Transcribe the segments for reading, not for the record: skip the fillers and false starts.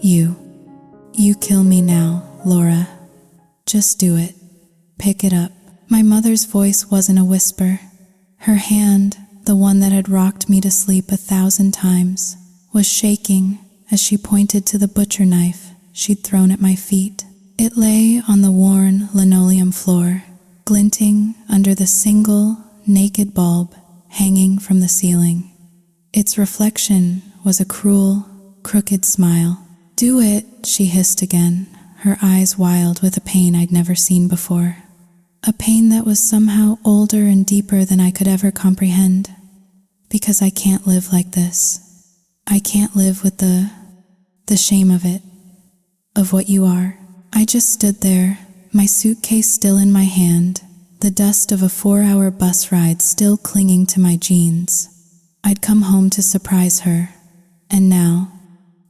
You kill me now, Laura. Just do it. Pick it up. My mother's voice wasn't a whisper. Her hand, the one that had rocked me to sleep 1,000 times, was shaking as she pointed to the butcher knife she'd thrown at my feet. It lay on the worn linoleum floor, glinting under the single, naked bulb hanging from the ceiling. Its reflection was a cruel, crooked smile. "Do it," she hissed again, her eyes wild with a pain I'd never seen before. A pain that was somehow older and deeper than I could ever comprehend. Because I can't live like this. I can't live with the shame of it, of what you are. I just stood there, my suitcase still in my hand, the dust of a 4-hour bus ride still clinging to my jeans. I'd come home to surprise her, and now,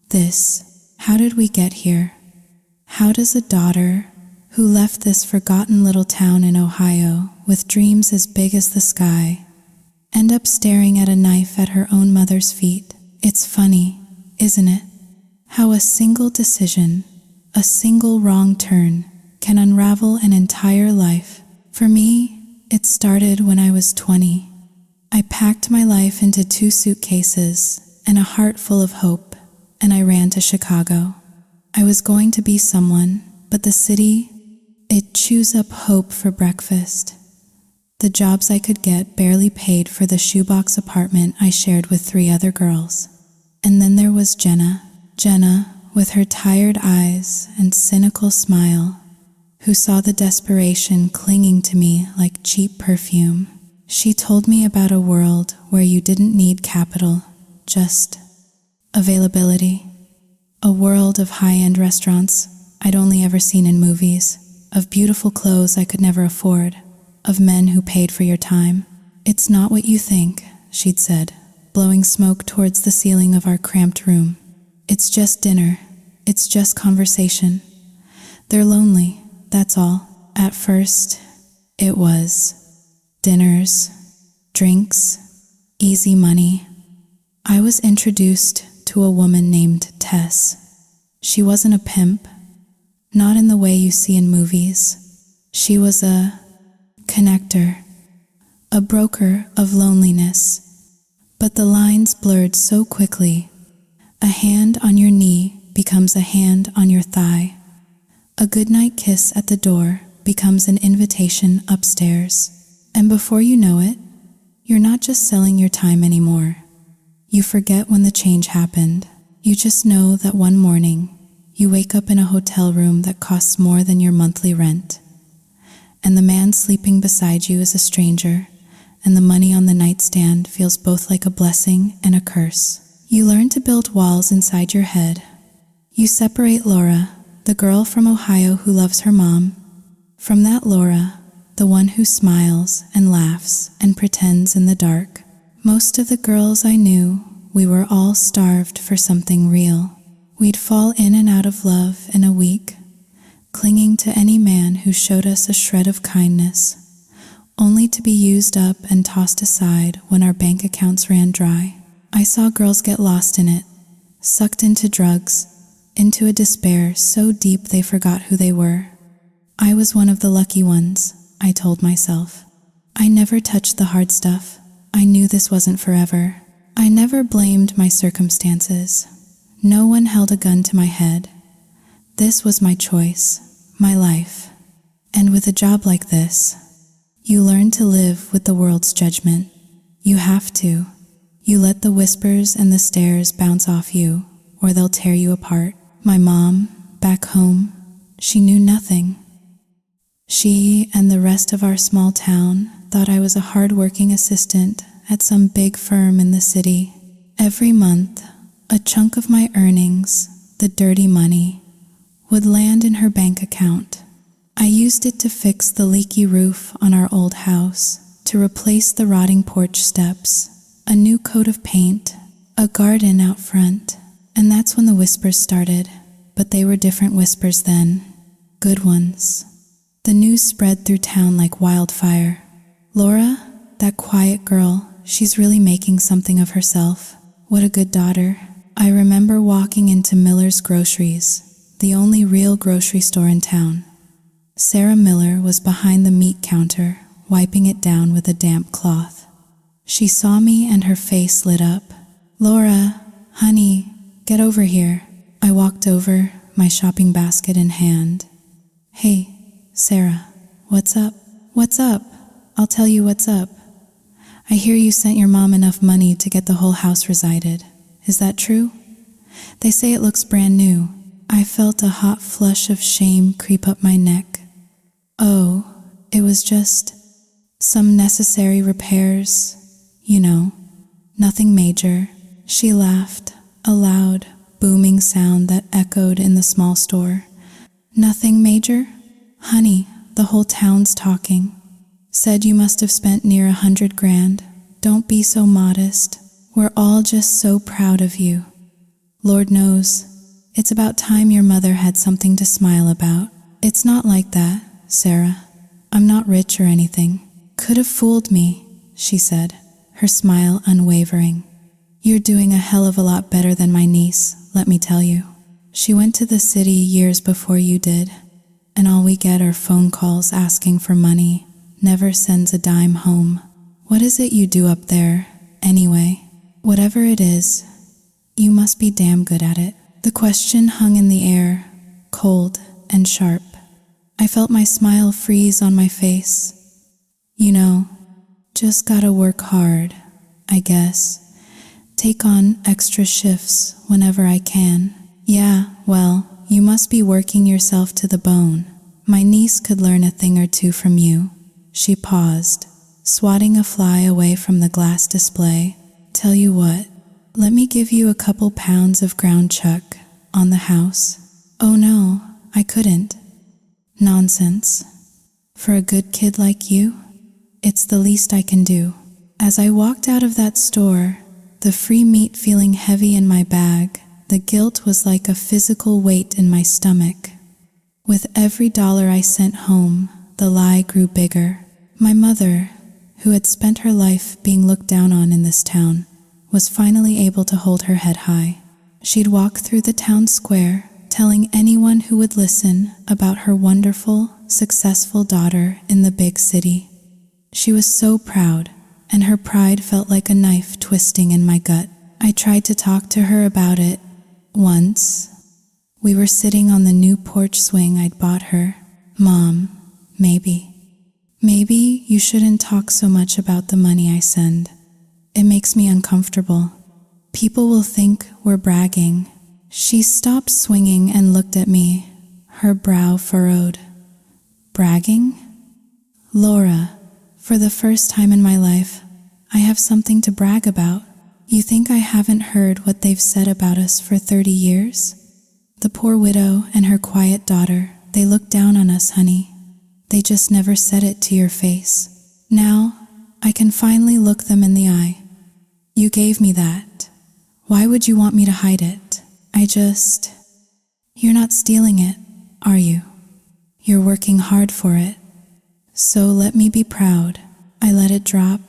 this. How did we get here? How does a daughter who left this forgotten little town in Ohio with dreams as big as the sky end up staring at a knife at her own mother's feet? It's funny, isn't it? How a single decision, a single wrong turn, can unravel an entire life. For me, it started when I was 20. I packed my life into 2 suitcases and a heart full of hope, and I ran to Chicago. I was going to be someone, but the city, it chews up hope for breakfast. The jobs I could get barely paid for the shoebox apartment I shared with 3 other girls. And then there was Jenna, with her tired eyes and cynical smile, who saw the desperation clinging to me like cheap perfume. She told me about a world where you didn't need capital, just availability. A world of high-end restaurants I'd only ever seen in movies, of beautiful clothes I could never afford, of men who paid for your time. "It's not what you think," she'd said, blowing smoke towards the ceiling of our cramped room. "It's just dinner. It's just conversation. They're lonely, that's all." At first, it was dinners, drinks, easy money. I was introduced to a woman named Tess. She wasn't a pimp, not in the way you see in movies. She was a connector, a broker of loneliness. But the lines blurred so quickly. A hand on your knee becomes a hand on your thigh. A goodnight kiss at the door becomes an invitation upstairs. And before you know it, you're not just selling your time anymore. You forget when the change happened. You just know that one morning, you wake up in a hotel room that costs more than your monthly rent. And the man sleeping beside you is a stranger, and the money on the nightstand feels both like a blessing and a curse. You learn to build walls inside your head. You separate Laura, the girl from Ohio who loves her mom, from that Laura, the one who smiles and laughs and pretends in the dark. Most of the girls I knew, we were all starved for something real. We'd fall in and out of love in a week, clinging to any man who showed us a shred of kindness, only to be used up and tossed aside when our bank accounts ran dry. I saw girls get lost in it, sucked into drugs, into a despair so deep they forgot who they were. I was one of the lucky ones, I told myself. I never touched the hard stuff. I knew this wasn't forever. I never blamed my circumstances. No one held a gun to my head. This was my choice, my life. And with a job like this, you learn to live with the world's judgment. You have to. You let the whispers and the stares bounce off you, or they'll tear you apart. My mom, back home, she knew nothing. She and the rest of our small town thought I was a hard-working assistant at some big firm in the city. Every month, a chunk of my earnings, the dirty money, would land in her bank account. I used it to fix the leaky roof on our old house, to replace the rotting porch steps, a new coat of paint, a garden out front. And that's when the whispers started, but they were different whispers then, good ones. The news spread through town like wildfire. Laura, that quiet girl, she's really making something of herself. What a good daughter. I remember walking into Miller's Groceries, the only real grocery store in town. Sarah Miller was behind the meat counter, wiping it down with a damp cloth. She saw me and her face lit up. "Laura, honey, get over here." I walked over, my shopping basket in hand. "Hey, Sarah, what's up?" "What's up? I'll tell you what's up. I hear you sent your mom enough money to get the whole house resided. Is that true? They say it looks brand new." I felt a hot flush of shame creep up my neck. "Oh, it was just some necessary repairs, you know, nothing major." She laughed, a loud, booming sound that echoed in the small store. "Nothing major? Honey, the whole town's talking. Said you must have spent near 100 grand. Don't be so modest. We're all just so proud of you. Lord knows, it's about time your mother had something to smile about." "It's not like that, Sarah. I'm not rich or anything." "Could have fooled me," she said, her smile unwavering. "You're doing a hell of a lot better than my niece, let me tell you. She went to the city years before you did, and all we get are phone calls asking for money, never sends a dime home. What is it you do up there, anyway? Whatever it is, you must be damn good at it." The question hung in the air, cold and sharp. I felt my smile freeze on my face. "You know, just gotta work hard, I guess. Take on extra shifts whenever I can." "Yeah, well, you must be working yourself to the bone. My niece could learn a thing or two from you." She paused, swatting a fly away from the glass display. "Tell you what, let me give you a couple pounds of ground chuck on the house." "Oh no, I couldn't." "Nonsense. For a good kid like you, it's the least I can do." As I walked out of that store, the free meat feeling heavy in my bag, the guilt was like a physical weight in my stomach. With every dollar I sent home, the lie grew bigger. My mother, who had spent her life being looked down on in this town, was finally able to hold her head high. She'd walk through the town square, telling anyone who would listen about her wonderful, successful daughter in the big city. She was so proud, and her pride felt like a knife twisting in my gut. I tried to talk to her about it once. We were sitting on the new porch swing I'd bought her. "Mom, maybe you shouldn't talk so much about the money I send. It makes me uncomfortable. People will think we're bragging." She stopped swinging and looked at me, her brow furrowed. "Bragging? Laura, for the first time in my life, I have something to brag about. You think I haven't heard what they've said about us for 30 years? The poor widow and her quiet daughter, they look down on us, honey. They just never said it to your face. Now, I can finally look them in the eye. You gave me that. Why would you want me to hide it? You're not stealing it, are you? You're working hard for it. So let me be proud." I let it drop.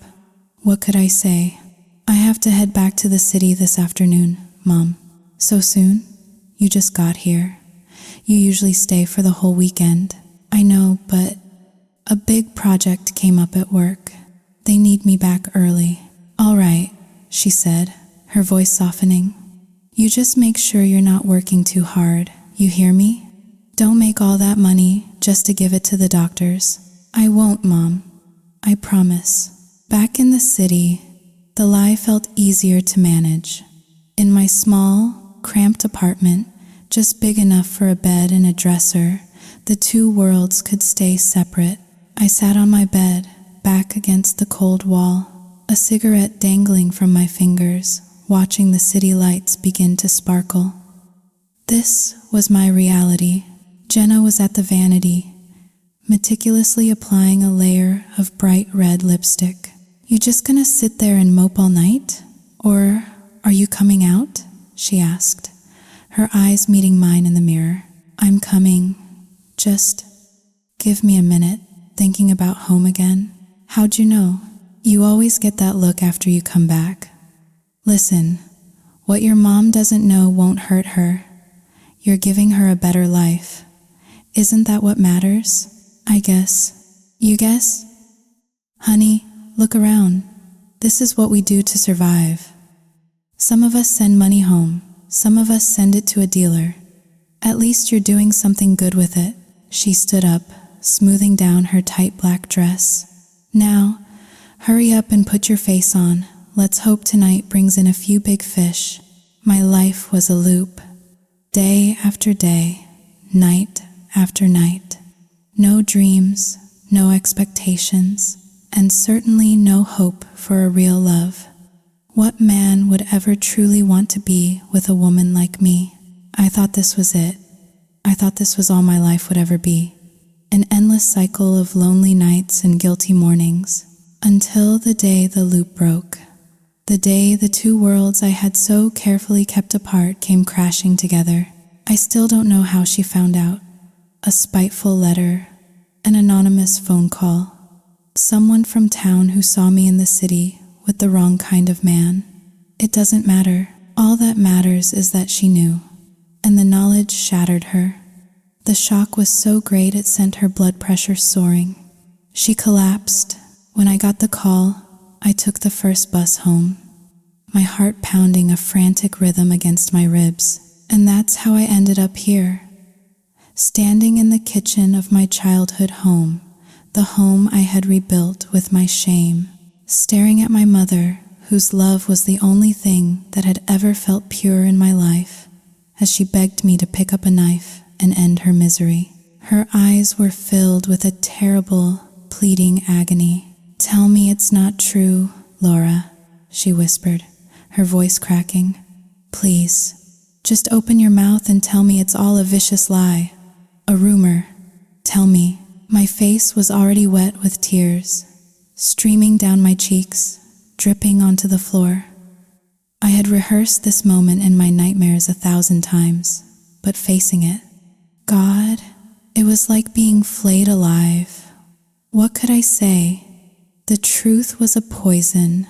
What could I say? "I have to head back to the city this afternoon, Mom." "So soon? You just got here. You usually stay for the whole weekend." "I know, but a big project came up at work. They need me back early." "All right," she said, her voice softening. "You just make sure you're not working too hard, you hear me? Don't make all that money just to give it to the doctors." "I won't, Mom. I promise." Back in the city, the lie felt easier to manage. In my small, cramped apartment, just big enough for a bed and a dresser, the two worlds could stay separate. I sat on my bed, back against the cold wall, a cigarette dangling from my fingers, watching the city lights begin to sparkle. This was my reality. Jenna was at the vanity, meticulously applying a layer of bright red lipstick. "You just gonna sit there and mope all night? Or are you coming out?" she asked, her eyes meeting mine in the mirror. "I'm coming. Just give me a minute, thinking about home again." "How'd you know?" "You always get that look after you come back. Listen, What your mom doesn't know won't hurt her. You're giving her a better life. Isn't that what matters? I guess. You guess? Honey, look around. This is what we do to survive. Some of us send money home. Some of us send it to a dealer. At least you're doing something good with it. She stood up, smoothing down her tight black dress. Now, hurry up and put your face on. Let's hope tonight brings in a few big fish. My life was a loop. Day after day, night after night. No dreams, no expectations, and certainly no hope for a real love. What man would ever truly want to be with a woman like me? I thought this was it. I thought this was all my life would ever be. An endless cycle of lonely nights and guilty mornings, until the day the loop broke. The day the two worlds I had so carefully kept apart came crashing together. I still don't know how she found out. A spiteful letter, an anonymous phone call, someone from town who saw me in the city with the wrong kind of man. It doesn't matter. All that matters is that she knew, and the knowledge shattered her. The shock was so great it sent her blood pressure soaring. She collapsed. When I got the call, I took the first bus home, my heart pounding a frantic rhythm against my ribs. And that's how I ended up here, standing in the kitchen of my childhood home, the home I had rebuilt with my shame, staring at my mother, whose love was the only thing that had ever felt pure in my life, as she begged me to pick up a knife and end her misery. Her eyes were filled with a terrible, pleading agony. "Tell me it's not true, Laura," she whispered, her voice cracking. "Please, just open your mouth and tell me it's all a vicious lie, a rumor. Tell me." My face was already wet with tears, streaming down my cheeks, dripping onto the floor. I had rehearsed this moment in my nightmares 1,000 times, but facing it, God, it was like being flayed alive. What could I say? The truth was a poison,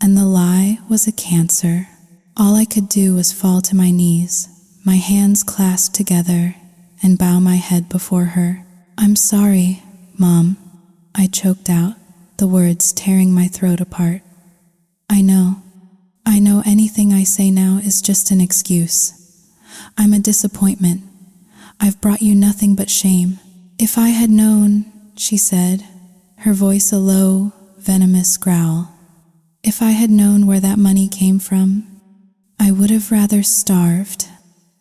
and the lie was a cancer. All I could do was fall to my knees, my hands clasped together, and bow my head before her. "I'm sorry, Mom," I choked out, the words tearing my throat apart. I know anything I say now is just an excuse. I'm a disappointment. I've brought you nothing but shame. If I had known," she said, her voice a low, venomous growl. "If I had known where that money came from, I would have rather starved.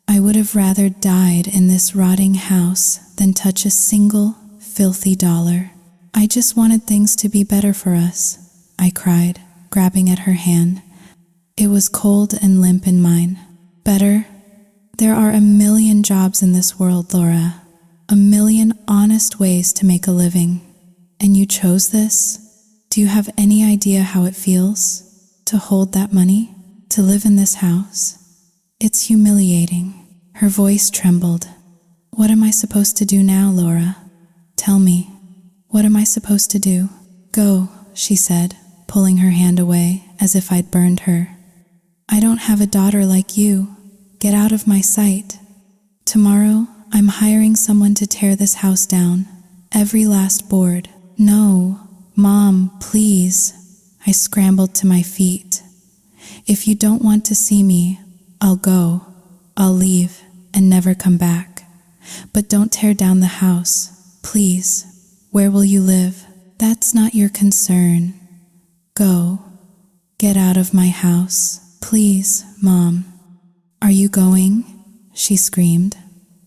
I would have rather died in this rotting house than touch a single filthy dollar. I just wanted things to be better for us," I cried, grabbing at her hand. It was cold and limp in mine. "Better? There are 1,000,000 jobs in this world, Laura. 1,000,000 honest ways to make a living. And you chose this? Do you have any idea how it feels? To hold that money? To live in this house? It's humiliating." Her voice trembled. "What am I supposed to do now, Laura? Tell me, what am I supposed to do?" "Go," she said, pulling her hand away as if I'd burned her. "I don't have a daughter like you. Get out of my sight. Tomorrow, I'm hiring someone to tear this house down. Every last board." "No, Mom, please." I scrambled to my feet. "If you don't want to see me, I'll go. I'll leave and never come back. But don't tear down the house, please. Where will you live? That's not your concern. Go. Get out of my house. Please, Mom." "Are you going?" she screamed,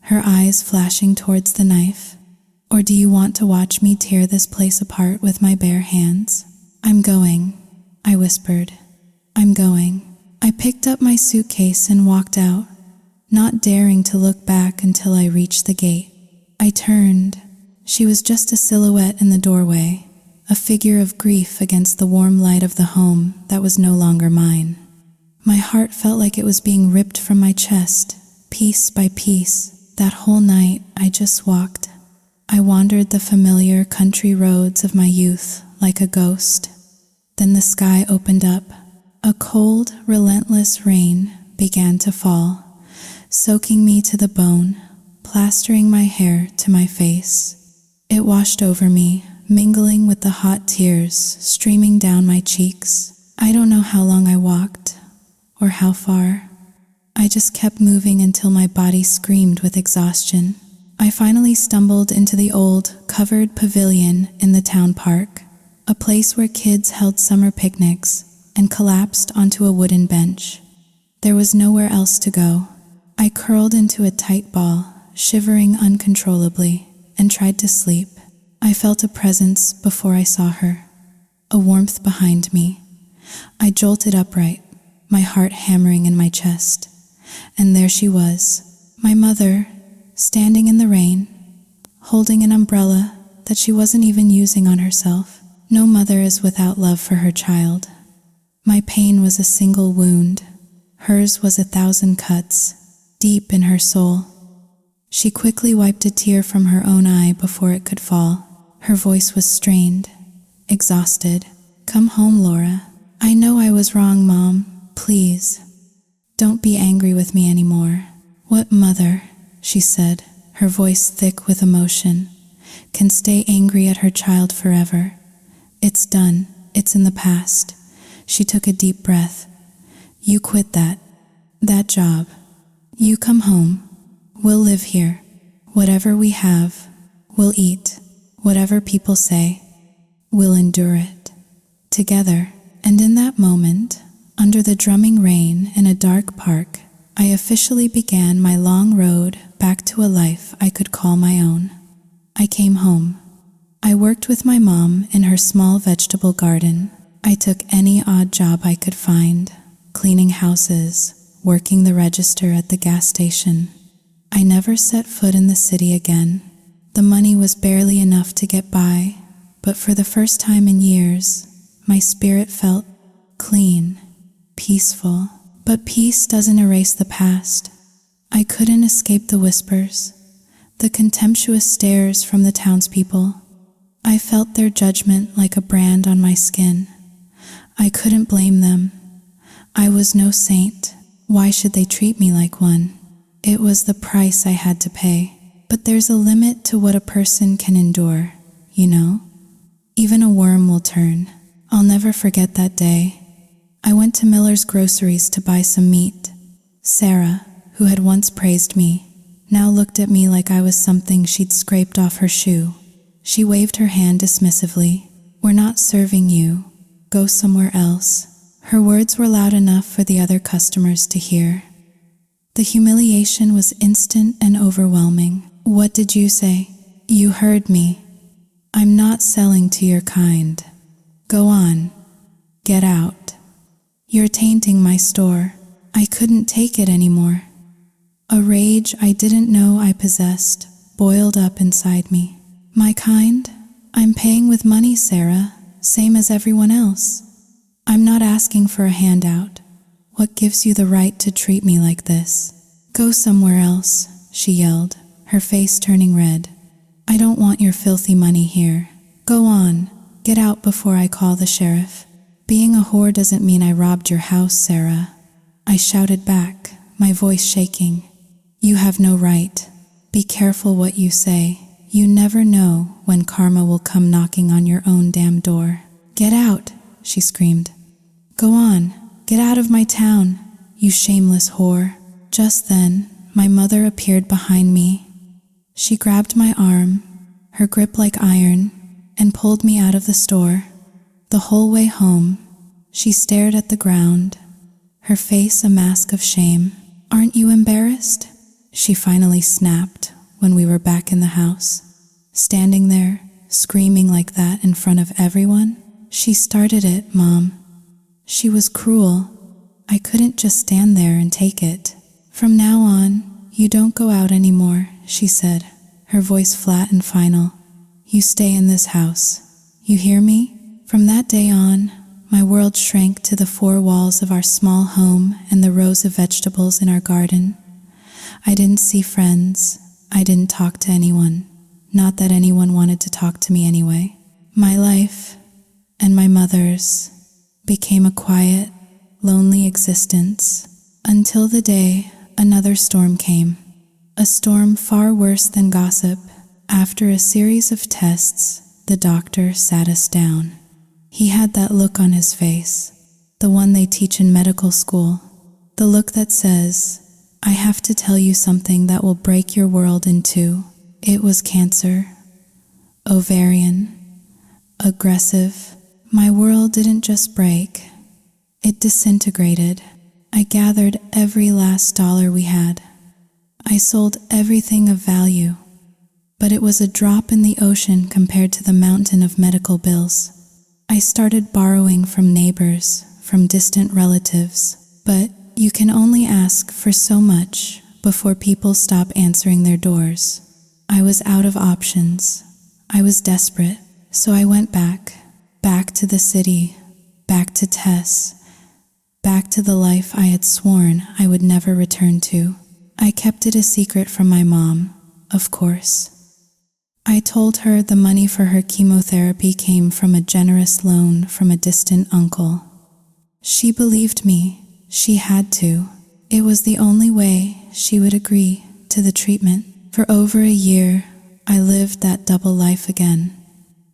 her eyes flashing towards the knife. "Or do you want to watch me tear this place apart with my bare hands?" "I'm going," I whispered. "I'm going." I picked up my suitcase and walked out, not daring to look back until I reached the gate. I turned. She was just a silhouette in the doorway, a figure of grief against the warm light of the home that was no longer mine. My heart felt like it was being ripped from my chest, piece by piece. That whole night, I just walked. I wandered the familiar country roads of my youth like a ghost. Then the sky opened up. A cold, relentless rain began to fall, soaking me to the bone, plastering my hair to my face. It washed over me, mingling with the hot tears streaming down my cheeks. I don't know how long I walked, or how far. I just kept moving until my body screamed with exhaustion. I finally stumbled into the old, covered pavilion in the town park, a place where kids held summer picnics, and collapsed onto a wooden bench. There was nowhere else to go. I curled into a tight ball, shivering uncontrollably, and tried to sleep. I felt a presence before I saw her, a warmth behind me. I jolted upright, my heart hammering in my chest. And there she was, my mother, standing in the rain, holding an umbrella that she wasn't even using on herself. No mother is without love for her child. My pain was a single wound. Hers was 1,000 cuts, deep in her soul. She quickly wiped a tear from her own eye before it could fall. Her voice was strained, exhausted. "Come home, Laura. I know I was wrong, Mom. Please. Don't be angry with me anymore." "What mother," she said, her voice thick with emotion, "can stay angry at her child forever? It's done. It's in the past." She took a deep breath. "You quit that job. You come home. We'll live here. Whatever we have, we'll eat. Whatever people say, we'll endure it. Together." And in that moment, under the drumming rain in a dark park, I officially began my long road back to a life I could call my own. I came home. I worked with my mom in her small vegetable garden. I took any odd job I could find, cleaning houses, working the register at the gas station. I never set foot in the city again. The money was barely enough to get by, but for the first time in years, my spirit felt clean, peaceful. But peace doesn't erase the past. I couldn't escape the whispers, the contemptuous stares from the townspeople. I felt their judgment like a brand on my skin. I couldn't blame them. I was no saint. Why should they treat me like one? It was the price I had to pay. But there's a limit to what a person can endure, you know? Even a worm will turn. I'll never forget that day. I went to Miller's groceries to buy some meat. Sarah, who had once praised me, now looked at me like I was something she'd scraped off her shoe. She waved her hand dismissively. "We're not serving you. Go somewhere else." Her words were loud enough for the other customers to hear. The humiliation was instant and overwhelming. "What did you say?" "You heard me. I'm not selling to your kind. Go on. Get out. You're tainting my store." I couldn't take it anymore. A rage I didn't know I possessed boiled up inside me. "My kind? I'm paying with money, Sarah, same as everyone else. I'm not asking for a handout. What gives you the right to treat me like this?" "Go somewhere else," she yelled, her face turning red. "I don't want your filthy money here. Go on. Get out before I call the sheriff." "Being a whore doesn't mean I robbed your house, Sarah," I shouted back, my voice shaking. "You have no right. Be careful what you say. You never know when karma will come knocking on your own damn door." "Get out," she screamed. "Go on. Get out of my town, you shameless whore." Just then, my mother appeared behind me. She grabbed my arm, her grip like iron, and pulled me out of the store. The whole way home, she stared at the ground, her face a mask of shame. "Aren't you embarrassed?" she finally snapped when we were back in the house. Standing there, screaming like that in front of everyone? "She started it, Mom. She was cruel. I couldn't just stand there and take it." "From now on, you don't go out anymore," she said, her voice flat and final. "You stay in this house. You hear me?" From that day on, my world shrank to the 4 walls of our small home and the rows of vegetables in our garden. I didn't see friends. I didn't talk to anyone. Not that anyone wanted to talk to me anyway. My life, and my mother's, became a quiet, lonely existence, Until the day another storm came. A storm far worse than gossip. After a series of tests, the doctor sat us down. He had that look on his face, the one they teach in medical school. The look that says, "I have to tell you something that will break your world in two." It was cancer. Ovarian. Aggressive. My world didn't just break. It disintegrated. I gathered every last dollar we had. I sold everything of value. But it was a drop in the ocean compared to the mountain of medical bills. I started borrowing from neighbors, from distant relatives. But you can only ask for so much before people stop answering their doors. I was out of options. I was desperate. So I went back to the city, back to Tess, back to the life I had sworn I would never return to. I kept it a secret from my mom, of course. I told her the money for her chemotherapy came from a generous loan from a distant uncle. She believed me. She had to. It was the only way she would agree to the treatment. For over a year, I lived that double life again.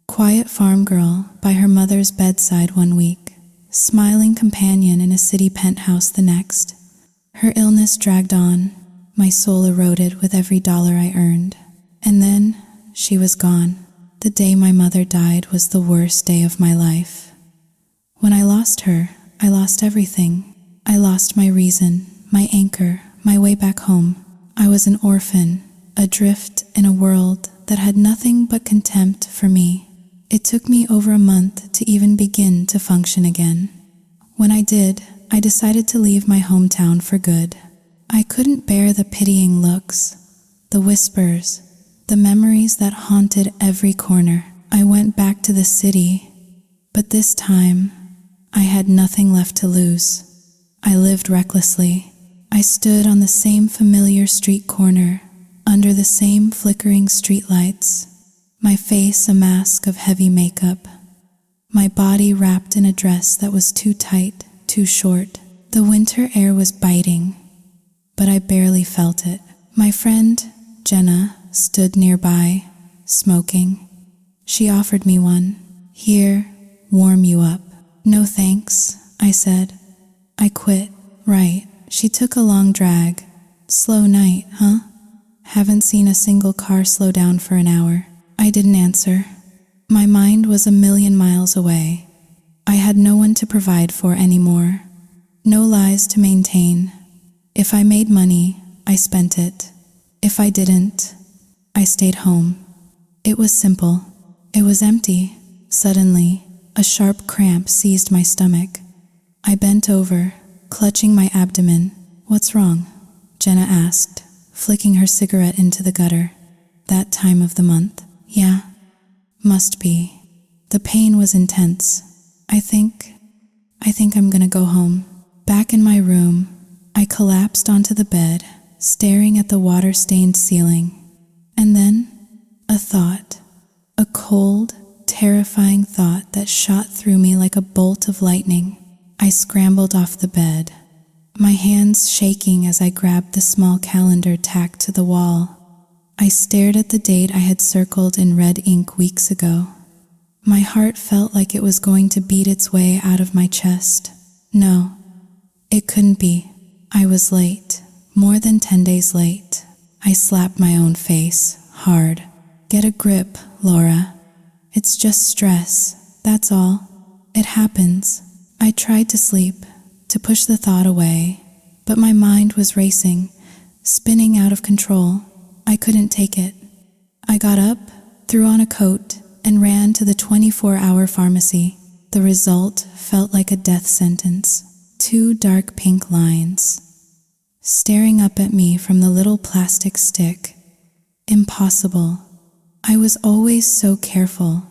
Quiet farm girl by her mother's bedside one week, smiling companion in a city penthouse the next. Her illness dragged on. My soul eroded with every dollar I earned. And then she was gone. The day my mother died was the worst day of my life. When I lost her, I lost everything. I lost my reason, my anchor, my way back home. I was an orphan, adrift in a world that had nothing but contempt for me. It took me over a month to even begin to function again. When I did, I decided to leave my hometown for good. I couldn't bear the pitying looks, the whispers, the memories that haunted every corner. I went back to the city, but this time, I had nothing left to lose. I lived recklessly. I stood on the same familiar street corner, under the same flickering streetlights, my face a mask of heavy makeup, my body wrapped in a dress that was too tight, too short. The winter air was biting, but I barely felt it. My friend, Jenna, stood nearby, smoking. She offered me one. "Here, warm you up." "No thanks," I said. I quit. "Right." She took a long drag. "Slow night, huh? Haven't seen a single car slow down for an hour." I didn't answer. My mind was a million miles away. I had no one to provide for anymore. No lies to maintain. If I made money, I spent it. If I didn't, I stayed home. It was simple. It was empty. Suddenly, a sharp cramp seized my stomach. I bent over, clutching my abdomen. "What's wrong?" Jenna asked, flicking her cigarette into the gutter. "That time of the month." "Yeah, must be." The pain was intense. I think I'm gonna go home." Back in my room, I collapsed onto the bed, staring at the water-stained ceiling. And then, a thought, a cold, terrifying thought that shot through me like a bolt of lightning. I scrambled off the bed, my hands shaking as I grabbed the small calendar tacked to the wall. I stared at the date I had circled in red ink weeks ago. My heart felt like it was going to beat its way out of my chest. No, it couldn't be. I was late, more than 10 days late. I slapped my own face, hard. "Get a grip, Laura. It's just stress, that's all. It happens." I tried to sleep, to push the thought away, but my mind was racing, spinning out of control. I couldn't take it. I got up, threw on a coat, and ran to the 24-hour pharmacy. The result felt like a death sentence. 2 dark pink lines, staring up at me from the little plastic stick. Impossible. I was always so careful.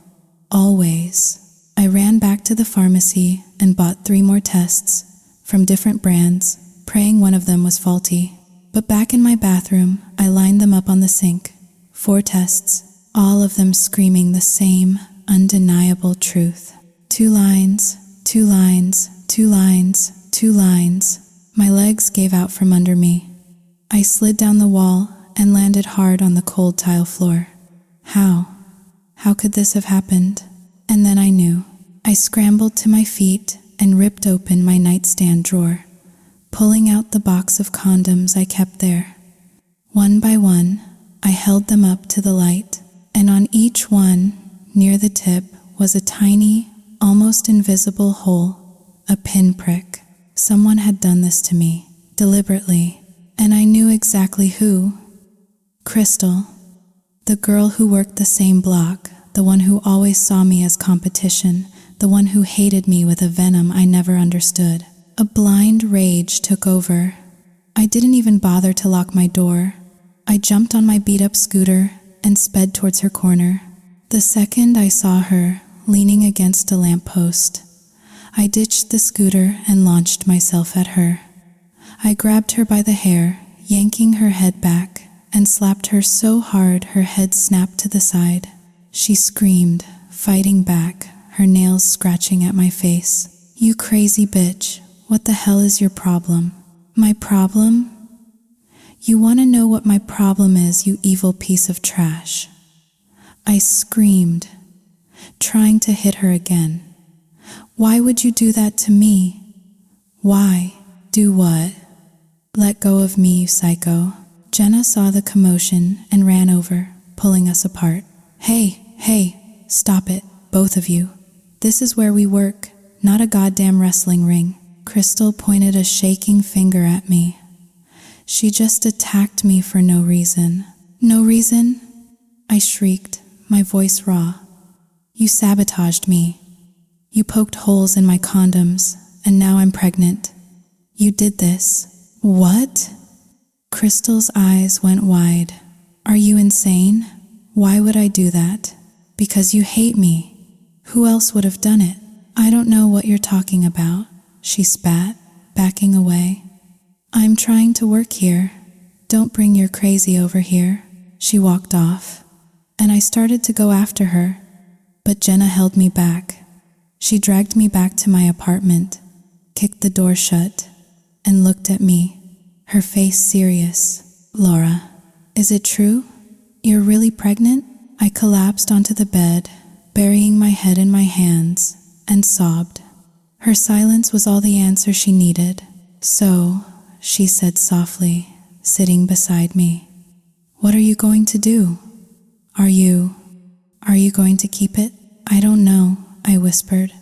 Always. I ran back to the pharmacy and bought 3 more tests from different brands, praying one of them was faulty. But back in my bathroom, I lined them up on the sink. 4 tests, all of them screaming the same undeniable truth. 2 lines, 2 lines, 2 lines, 2 lines. My legs gave out from under me. I slid down the wall and landed hard on the cold tile floor. How? How could this have happened? And then I knew. I scrambled to my feet and ripped open my nightstand drawer, pulling out the box of condoms I kept there. One by one, I held them up to the light, and on each one, near the tip, was a tiny, almost invisible hole, a pinprick. Someone had done this to me, deliberately, and I knew exactly who. Crystal, the girl who worked the same block, the one who always saw me as competition, the one who hated me with a venom I never understood. A blind rage took over. I didn't even bother to lock my door. I jumped on my beat-up scooter and sped towards her corner. The second I saw her, leaning against a lamppost, I ditched the scooter and launched myself at her. I grabbed her by the hair, yanking her head back, and slapped her so hard her head snapped to the side. She screamed, fighting back, her nails scratching at my face. "You crazy bitch, what the hell is your problem?" "My problem? You want to know what my problem is, you evil piece of trash." I screamed, trying to hit her again. "Why would you do that to me?" "Why? Do what?" "Let go of me, you psycho." Jenna saw the commotion and ran over, pulling us apart. Hey, stop it, both of you. This is where we work, not a goddamn wrestling ring." Crystal pointed a shaking finger at me. She just attacked me for no reason. "No reason?" I shrieked, my voice raw. "You sabotaged me. You poked holes in my condoms, and now I'm pregnant. You did this." "What?" Crystal's eyes went wide. "Are you insane? Why would I do that?" "Because you hate me. Who else would have done it?" "I don't know what you're talking about," she spat, backing away. "I'm trying to work here. Don't bring your crazy over here." She walked off, and I started to go after her, but Jenna held me back. She dragged me back to my apartment, kicked the door shut, and looked at me, her face serious. "Laura, is it true? You're really pregnant?" I collapsed onto the bed, burying my head in my hands, and sobbed. Her silence was all the answer she needed. "So," she said softly, sitting beside me, "what are you going to do? Are you going to keep it?" "I don't know," I whispered.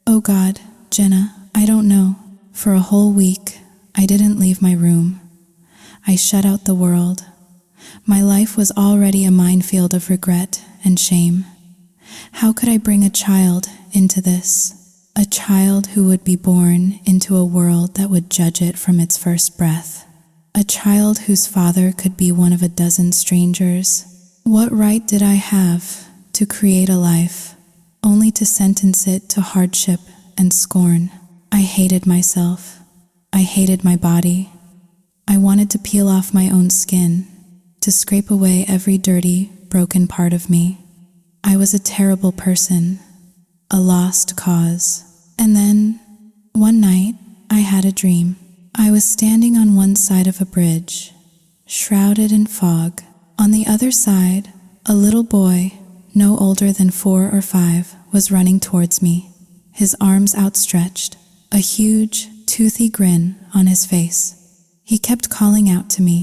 "Oh God, Jenna, I don't know." For a whole week, I didn't leave my room. I shut out the world. My life was already a minefield of regret and shame. How could I bring a child into this? A child who would be born into a world that would judge it from its first breath. A child whose father could be one of a dozen strangers. What right did I have to create a life, only to sentence it to hardship and scorn? I hated myself. I hated my body. I wanted to peel off my own skin, to scrape away every dirty, broken part of me. I was a terrible person, a lost cause. And then, one night, I had a dream. I was standing on one side of a bridge, shrouded in fog. On the other side, a little boy, no older than 4 or 5, was running towards me, his arms outstretched, a huge, toothy grin on his face. He kept calling out to me,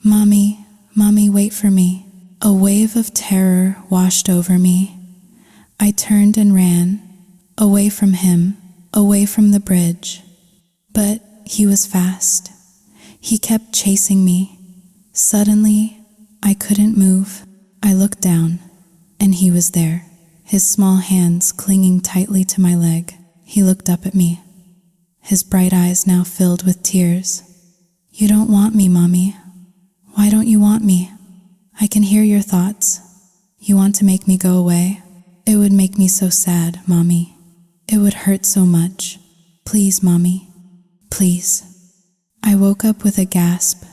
"Mommy, Mommy, wait for me." A wave of terror washed over me. I turned and ran, away from him, away from the bridge. But he was fast. He kept chasing me. Suddenly, I couldn't move. I looked down, and he was there, his small hands clinging tightly to my leg. He looked up at me, his bright eyes now filled with tears. "You don't want me, Mommy. Why don't you want me? I can hear your thoughts. You want to make me go away? It would make me so sad, Mommy. It would hurt so much. Please, Mommy. Please." I woke up with a gasp,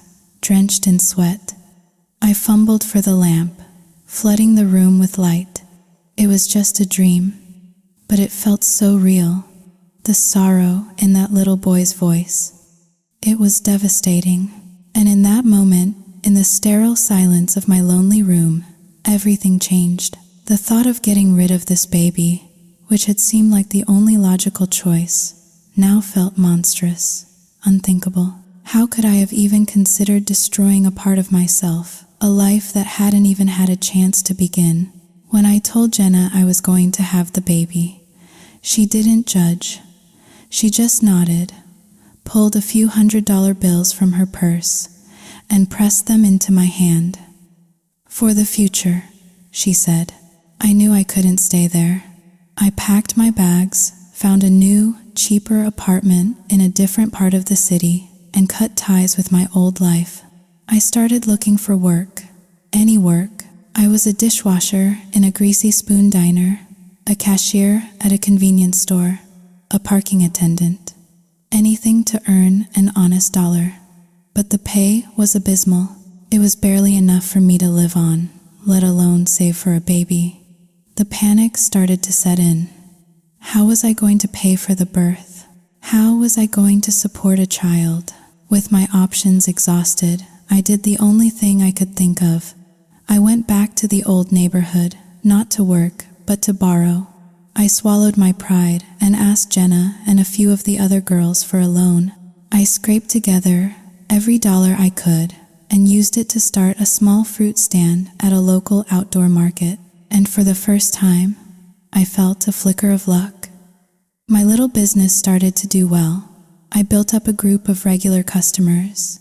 drenched in sweat. I fumbled for the lamp, flooding the room with light. It was just a dream, but it felt so real. The sorrow in that little boy's voice. It was devastating. And in that moment, in the sterile silence of my lonely room, everything changed. The thought of getting rid of this baby, which had seemed like the only logical choice, now felt monstrous, unthinkable. How could I have even considered destroying a part of myself, a life that hadn't even had a chance to begin? When I told Jenna I was going to have the baby, she didn't judge. She just nodded, pulled a few $100 bills from her purse, and pressed them into my hand. "For the future," she said. I knew I couldn't stay there. I packed my bags, found a new, cheaper apartment in a different part of the city, and cut ties with my old life. I started looking for work, any work. I was a dishwasher in a greasy spoon diner, a cashier at a convenience store, a parking attendant. Anything to earn an honest dollar. But the pay was abysmal. It was barely enough for me to live on, let alone save for a baby. The panic started to set in. How was I going to pay for the birth? How was I going to support a child? With my options exhausted, I did the only thing I could think of. I went back to the old neighborhood, not to work, but to borrow. I swallowed my pride and asked Jenna and a few of the other girls for a loan. I scraped together every dollar I could and used it to start a small fruit stand at a local outdoor market. And for the first time, I felt a flicker of luck. My little business started to do well. I built up a group of regular customers.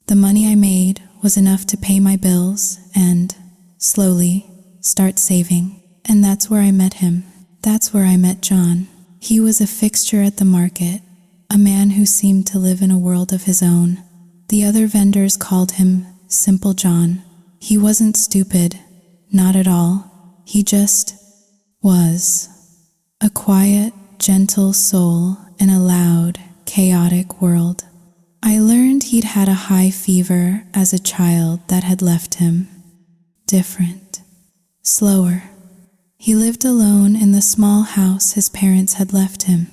The money I made was enough to pay my bills and, slowly, start saving. And that's where I met him. That's where I met John. He was a fixture at the market, a man who seemed to live in a world of his own. The other vendors called him Simple John. He wasn't stupid, not at all. He just was. A quiet, gentle soul in a loud, chaotic world. I learned he'd had a high fever as a child that had left him. Different. Slower. He lived alone in the small house his parents had left him,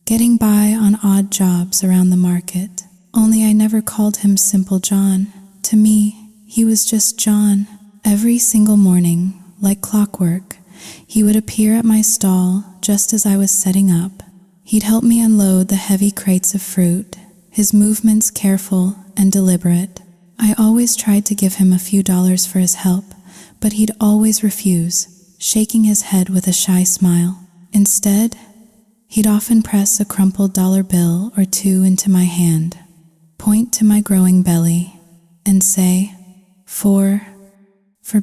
getting by on odd jobs around the market. Only I never called him Simple John. To me, he was just John. Every single morning, like clockwork, he would appear at my stall just as I was setting up. He'd help me unload the heavy crates of fruit, his movements careful and deliberate. I always tried to give him a few dollars for his help, but he'd always refuse, shaking his head with a shy smile. Instead, he'd often press a crumpled dollar bill or two into my hand, point to my growing belly, and say, for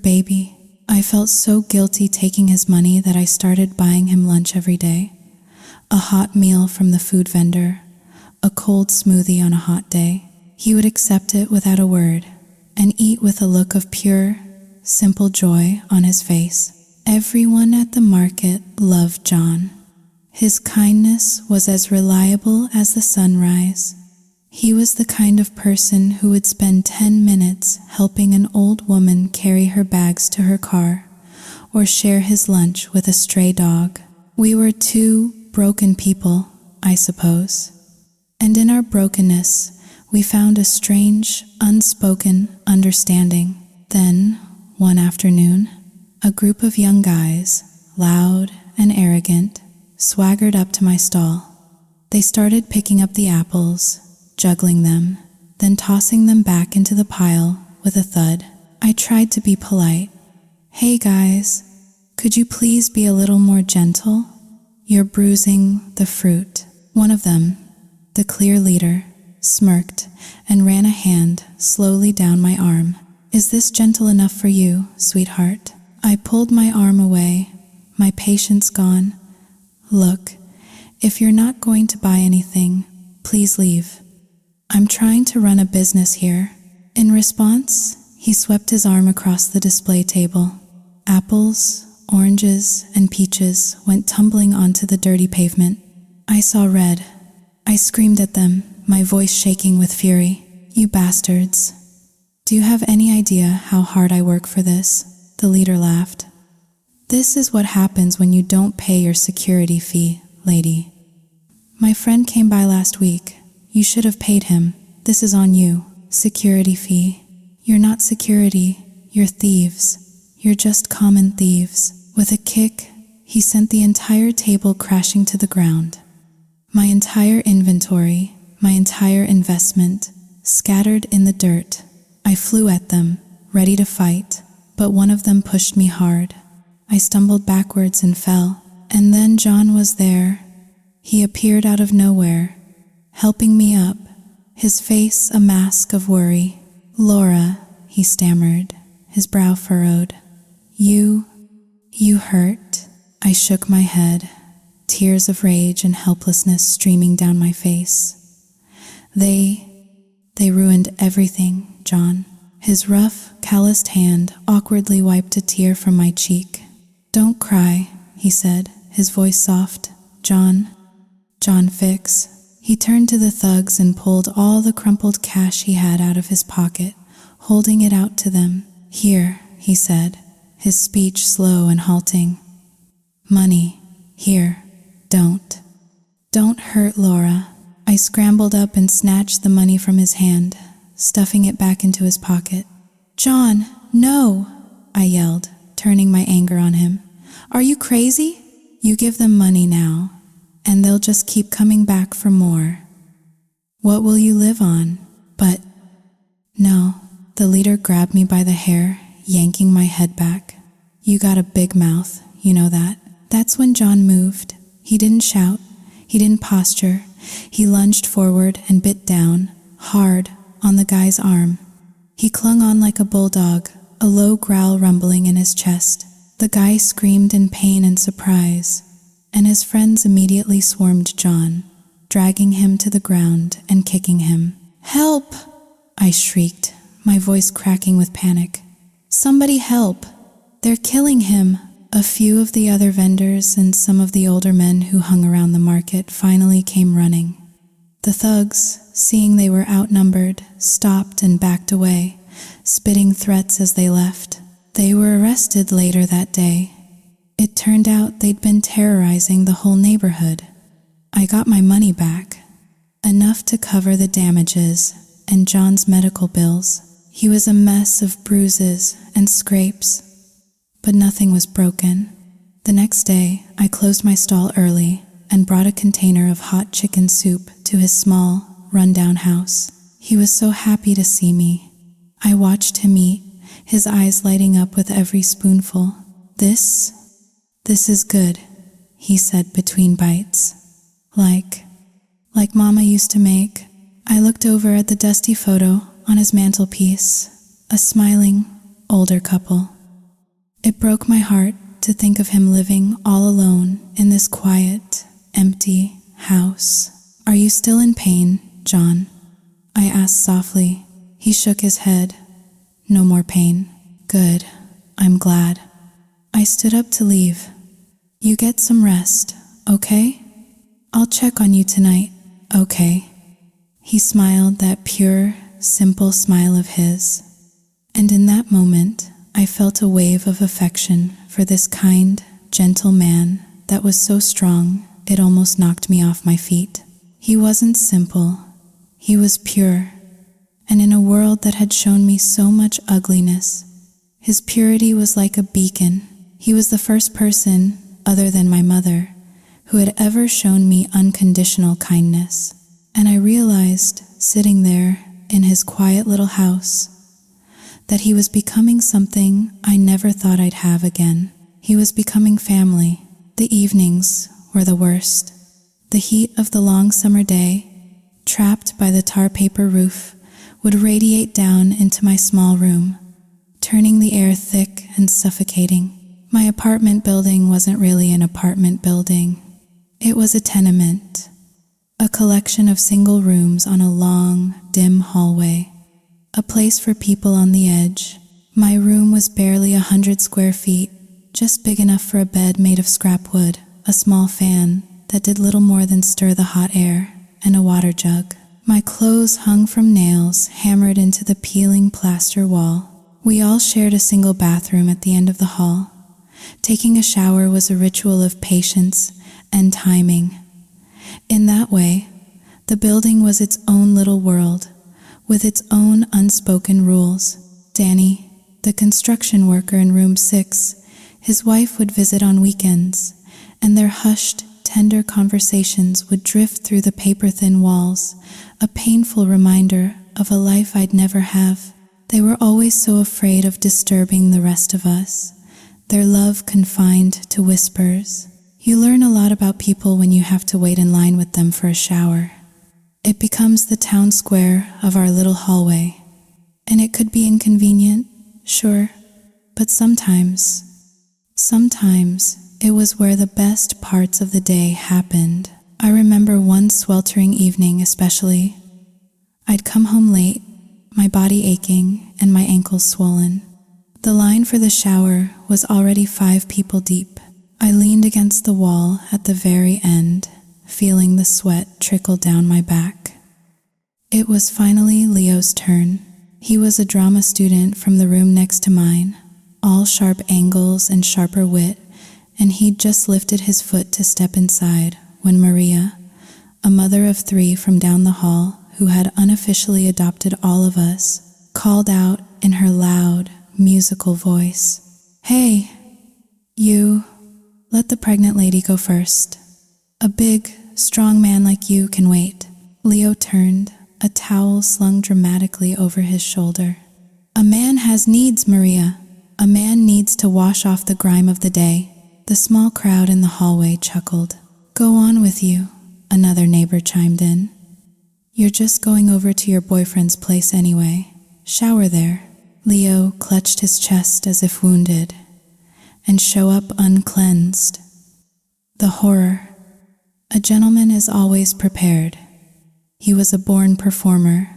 baby. I felt so guilty taking his money that I started buying him lunch every day. A hot meal from the food vendor, a cold smoothie on a hot day. He would accept it without a word and eat with a look of pure, simple joy on his face. Everyone at the market loved John. His kindness was as reliable as the sunrise. He was the kind of person who would spend 10 minutes helping an old woman carry her bags to her car or share his lunch with a stray dog. We were two broken people, I suppose. And in our brokenness, we found a strange, unspoken understanding. Then, one afternoon, a group of young guys, loud and arrogant, swaggered up to my stall. They started picking up the apples, juggling them, then tossing them back into the pile with a thud. I tried to be polite. "Hey guys, could you please be a little more gentle? You're bruising the fruit." One of them, the clear leader, smirked and ran a hand slowly down my arm. "Is this gentle enough for you, sweetheart?" I pulled my arm away, my patience gone. "Look, if you're not going to buy anything, please leave. I'm trying to run a business here." In response, he swept his arm across the display table. Apples, oranges, and peaches went tumbling onto the dirty pavement. I saw red. I screamed at them, my voice shaking with fury. "You bastards. Do you have any idea how hard I work for this?" The leader laughed. "This is what happens when you don't pay your security fee, lady. My friend came by last week. You should have paid him." This is on you. Security fee. You're not security. You're thieves. You're just common thieves." With a kick, he sent the entire table crashing to the ground. My entire inventory, my entire investment, scattered in the dirt. I flew at them, ready to fight, but one of them pushed me hard. I stumbled backwards and fell, and then John was there. He appeared out of nowhere, helping me up, his face a mask of worry. "Laura," he stammered, his brow furrowed. You hurt?" I shook my head, tears of rage and helplessness streaming down my face. They ruined everything, John." His rough, calloused hand awkwardly wiped a tear from my cheek. "Don't cry," he said, his voice soft. John, fix." He turned to the thugs and pulled all the crumpled cash he had out of his pocket, holding it out to them. "Here," he said, his speech slow and halting. "Money. Here. Don't hurt Laura." I scrambled up and snatched the money from his hand, stuffing it back into his pocket. "John, no!" I yelled, turning my anger on him. "Are you crazy? You give them money now, and they'll just keep coming back for more. What will you live on?" "But..." "No." The leader grabbed me by the hair, yanking my head back. "You got a big mouth, you know that." That's when John moved. He didn't shout. He didn't posture. He lunged forward and bit down, hard, on the guy's arm. He clung on like a bulldog, a low growl rumbling in his chest. The guy screamed in pain and surprise, and his friends immediately swarmed John, dragging him to the ground and kicking him. "Help!" I shrieked, my voice cracking with panic. "Somebody help! They're killing him!" A few of the other vendors and some of the older men who hung around the market finally came running. The thugs, seeing they were outnumbered, stopped and backed away, spitting threats as they left. They were arrested later that day. It turned out they'd been terrorizing the whole neighborhood. I got my money back, enough to cover the damages and John's medical bills. He was a mess of bruises and scrapes, but nothing was broken. The next day, I closed my stall early and brought a container of hot chicken soup to his small, run-down house. He was so happy to see me. I watched him eat, his eyes lighting up with every spoonful. This is good," he said between bites. Like Mama used to make." I looked over at the dusty photo on his mantelpiece, a smiling, older couple. It broke my heart to think of him living all alone in this quiet, empty house. "Are you still in pain, John?" I asked softly. He shook his head. "No more pain." "Good. I'm glad." I stood up to leave. "You get some rest, okay? I'll check on you tonight, okay?" He smiled that pure, simple smile of his, and in that moment, I felt a wave of affection for this kind, gentle man that was so strong it almost knocked me off my feet. He wasn't simple, he was pure, and in a world that had shown me so much ugliness, his purity was like a beacon. He was the first person, other than my mother, who had ever shown me unconditional kindness, and I realized, sitting there in his quiet little house, that he was becoming something I never thought I'd have again. He was becoming family. The evenings were the worst. The heat of the long summer day, trapped by the tar paper roof, would radiate down into my small room, turning the air thick and suffocating. My apartment building wasn't really an apartment building. It was a tenement, a collection of single rooms on a long, dim hallway. A place for people on the edge. My room was barely 100 square feet, just big enough for a bed made of scrap wood, a small fan that did little more than stir the hot air, and a water jug. My clothes hung from nails hammered into the peeling plaster wall. We all shared a single bathroom at the end of the hall. Taking a shower was a ritual of patience and timing. In that way, the building was its own little world, with its own unspoken rules. Danny, the construction worker in room 6, his wife would visit on weekends, and their hushed, tender conversations would drift through the paper-thin walls, a painful reminder of a life I'd never have. They were always so afraid of disturbing the rest of us, their love confined to whispers. You learn a lot about people when you have to wait in line with them for a shower. It becomes the town square of our little hallway, and it could be inconvenient, sure, but sometimes it was where the best parts of the day happened. I remember one sweltering evening especially. I'd come home late, my body aching and my ankles swollen. The line for the shower was already 5 people deep. I leaned against the wall at the very end, feeling the sweat trickle down my back. It was finally Leo's turn. He was a drama student from the room next to mine, all sharp angles and sharper wit, and he'd just lifted his foot to step inside when Maria, a mother of 3 from down the hall who had unofficially adopted all of us, called out in her loud, musical voice, "Hey, you, let the pregnant lady go first. A big, strong man like you can wait." Leo turned, a towel slung dramatically over his shoulder. "A man has needs, Maria. A man needs to wash off the grime of the day." The small crowd in the hallway chuckled. "Go on with you," another neighbor chimed in. "You're just going over to your boyfriend's place anyway. Shower there." Leo clutched his chest as if wounded, and show up uncleansed. The horror. A gentleman is always prepared. He was a born performer,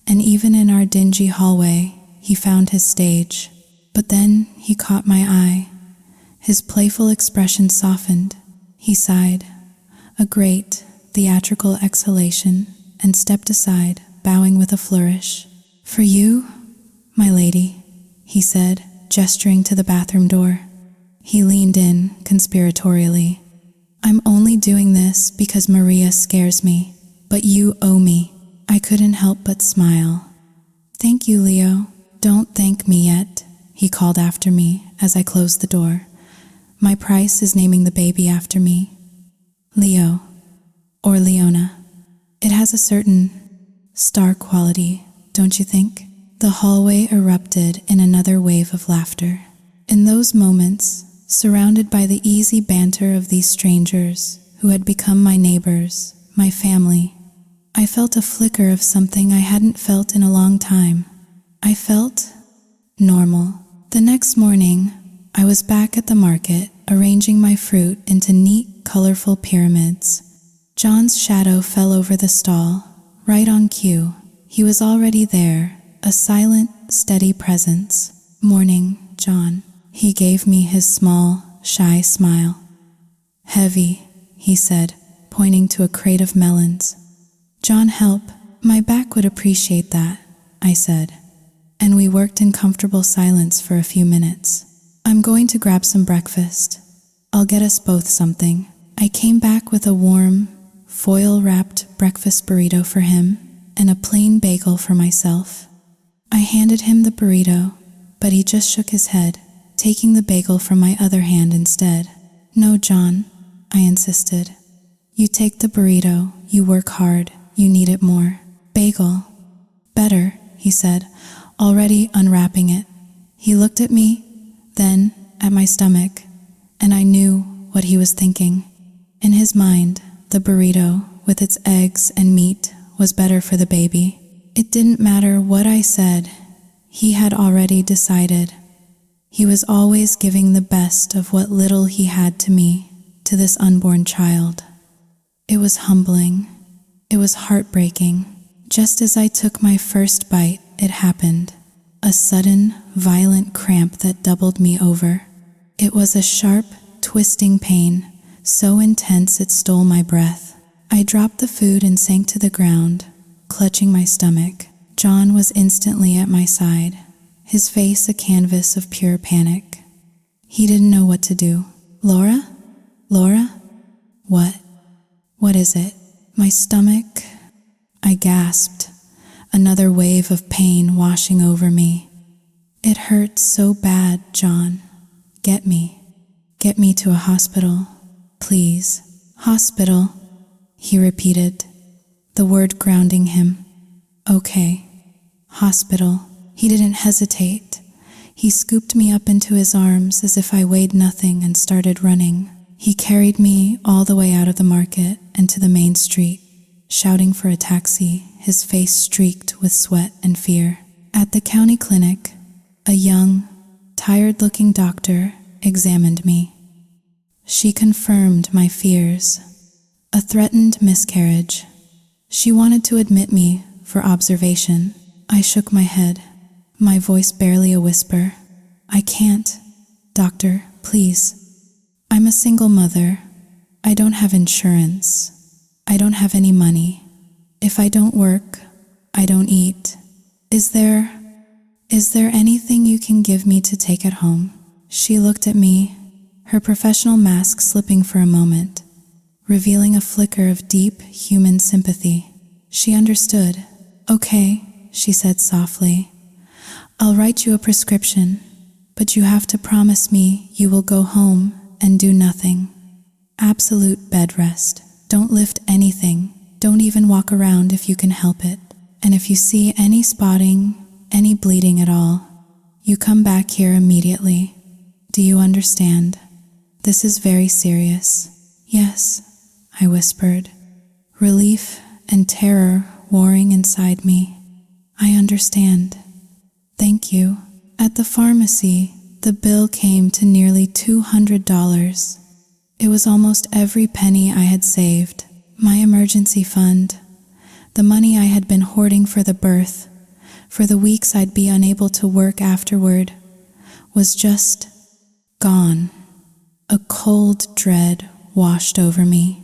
and even in our dingy hallway, he found his stage. But then he caught my eye. His playful expression softened. He sighed, a great, theatrical exhalation, and stepped aside, bowing with a flourish. "For you, my lady," he said, gesturing to the bathroom door. He leaned in conspiratorially. "I'm only doing this because Maria scares me, but you owe me." I couldn't help but smile. "Thank you, Leo. Don't thank me yet," he called after me as I closed the door. "My price is naming the baby after me. Leo, or Leona. It has a certain star quality, don't you think?" The hallway erupted in another wave of laughter. In those moments, surrounded by the easy banter of these strangers who had become my neighbors, my family, I felt a flicker of something I hadn't felt in a long time. I felt normal. The next morning, I was back at the market, arranging my fruit into neat, colorful pyramids. John's shadow fell over the stall, right on cue. He was already there, a silent, steady presence. "Morning, John." He gave me his small, shy smile. "Heavy," he said, pointing to a crate of melons. "John, help. My back would appreciate that," I said, and we worked in comfortable silence for a few minutes. "I'm going to grab some breakfast. I'll get us both something." I came back with a warm, foil-wrapped breakfast burrito for him and a plain bagel for myself. I handed him the burrito, but he just shook his head, taking the bagel from my other hand instead. "No, John," I insisted. "You take the burrito, you work hard, you need it more." "Bagel." "Better," he said, already unwrapping it. He looked at me, then at my stomach, and I knew what he was thinking. In his mind, the burrito, with its eggs and meat, was better for the baby. It didn't matter what I said, he had already decided. He was always giving the best of what little he had to me, to this unborn child. It was humbling. It was heartbreaking. Just as I took my first bite, it happened. A sudden, violent cramp that doubled me over. It was a sharp, twisting pain, so intense it stole my breath. I dropped the food and sank to the ground, clutching my stomach. John was instantly at my side, his face a canvas of pure panic. He didn't know what to do. "Laura? Laura? What? What is it?" "My stomach," I gasped. another wave of pain washing over me. It hurts so bad, John. Get me to a hospital, please. Hospital, he repeated, the word grounding him. Okay, hospital. He didn't hesitate. He scooped me up into his arms as if I weighed nothing and started running. He carried me all the way out of the market and to the main street, shouting for a taxi, his face streaked with sweat and fear. At the county clinic, a young, tired-looking doctor examined me. She confirmed my fears. A threatened miscarriage. She wanted to admit me for observation. I shook my head, my voice barely a whisper. I can't, doctor, please. I'm a single mother. I don't have insurance. I don't have any money. If I don't work, I don't eat. Is there anything you can give me to take at home? She looked at me, her professional mask slipping for a moment, revealing a flicker of deep human sympathy. She understood. Okay, she said softly. I'll write you a prescription, but you have to promise me you will go home and do nothing. Absolute bed rest. Don't lift anything. Don't even walk around if you can help it. And if you see any spotting, any bleeding at all, you come back here immediately. Do you understand? This is very serious. Yes, I whispered, relief and terror warring inside me. I understand. Thank you. At the pharmacy, the bill came to nearly $200. It was almost every penny I had saved, my emergency fund, the money I had been hoarding for the birth, for the weeks I'd be unable to work afterward, was just gone. A cold dread washed over me.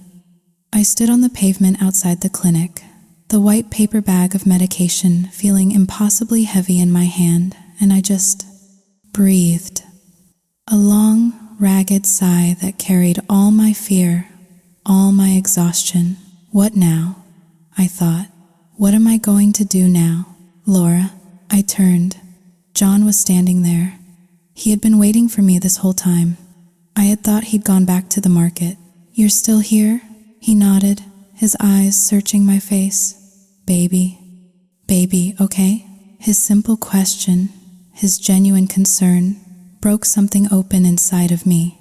I stood on the pavement outside the clinic, the white paper bag of medication feeling impossibly heavy in my hand, and I just breathed. A long, ragged sigh that carried all my fear, all my exhaustion. What now? I thought. What am I going to do now? Laura. I turned. John was standing there. He had been waiting for me this whole time. I had thought he'd gone back to the market. You're still here? He nodded, his eyes searching my face. Baby, okay? His simple question, his genuine concern, broke something open inside of me.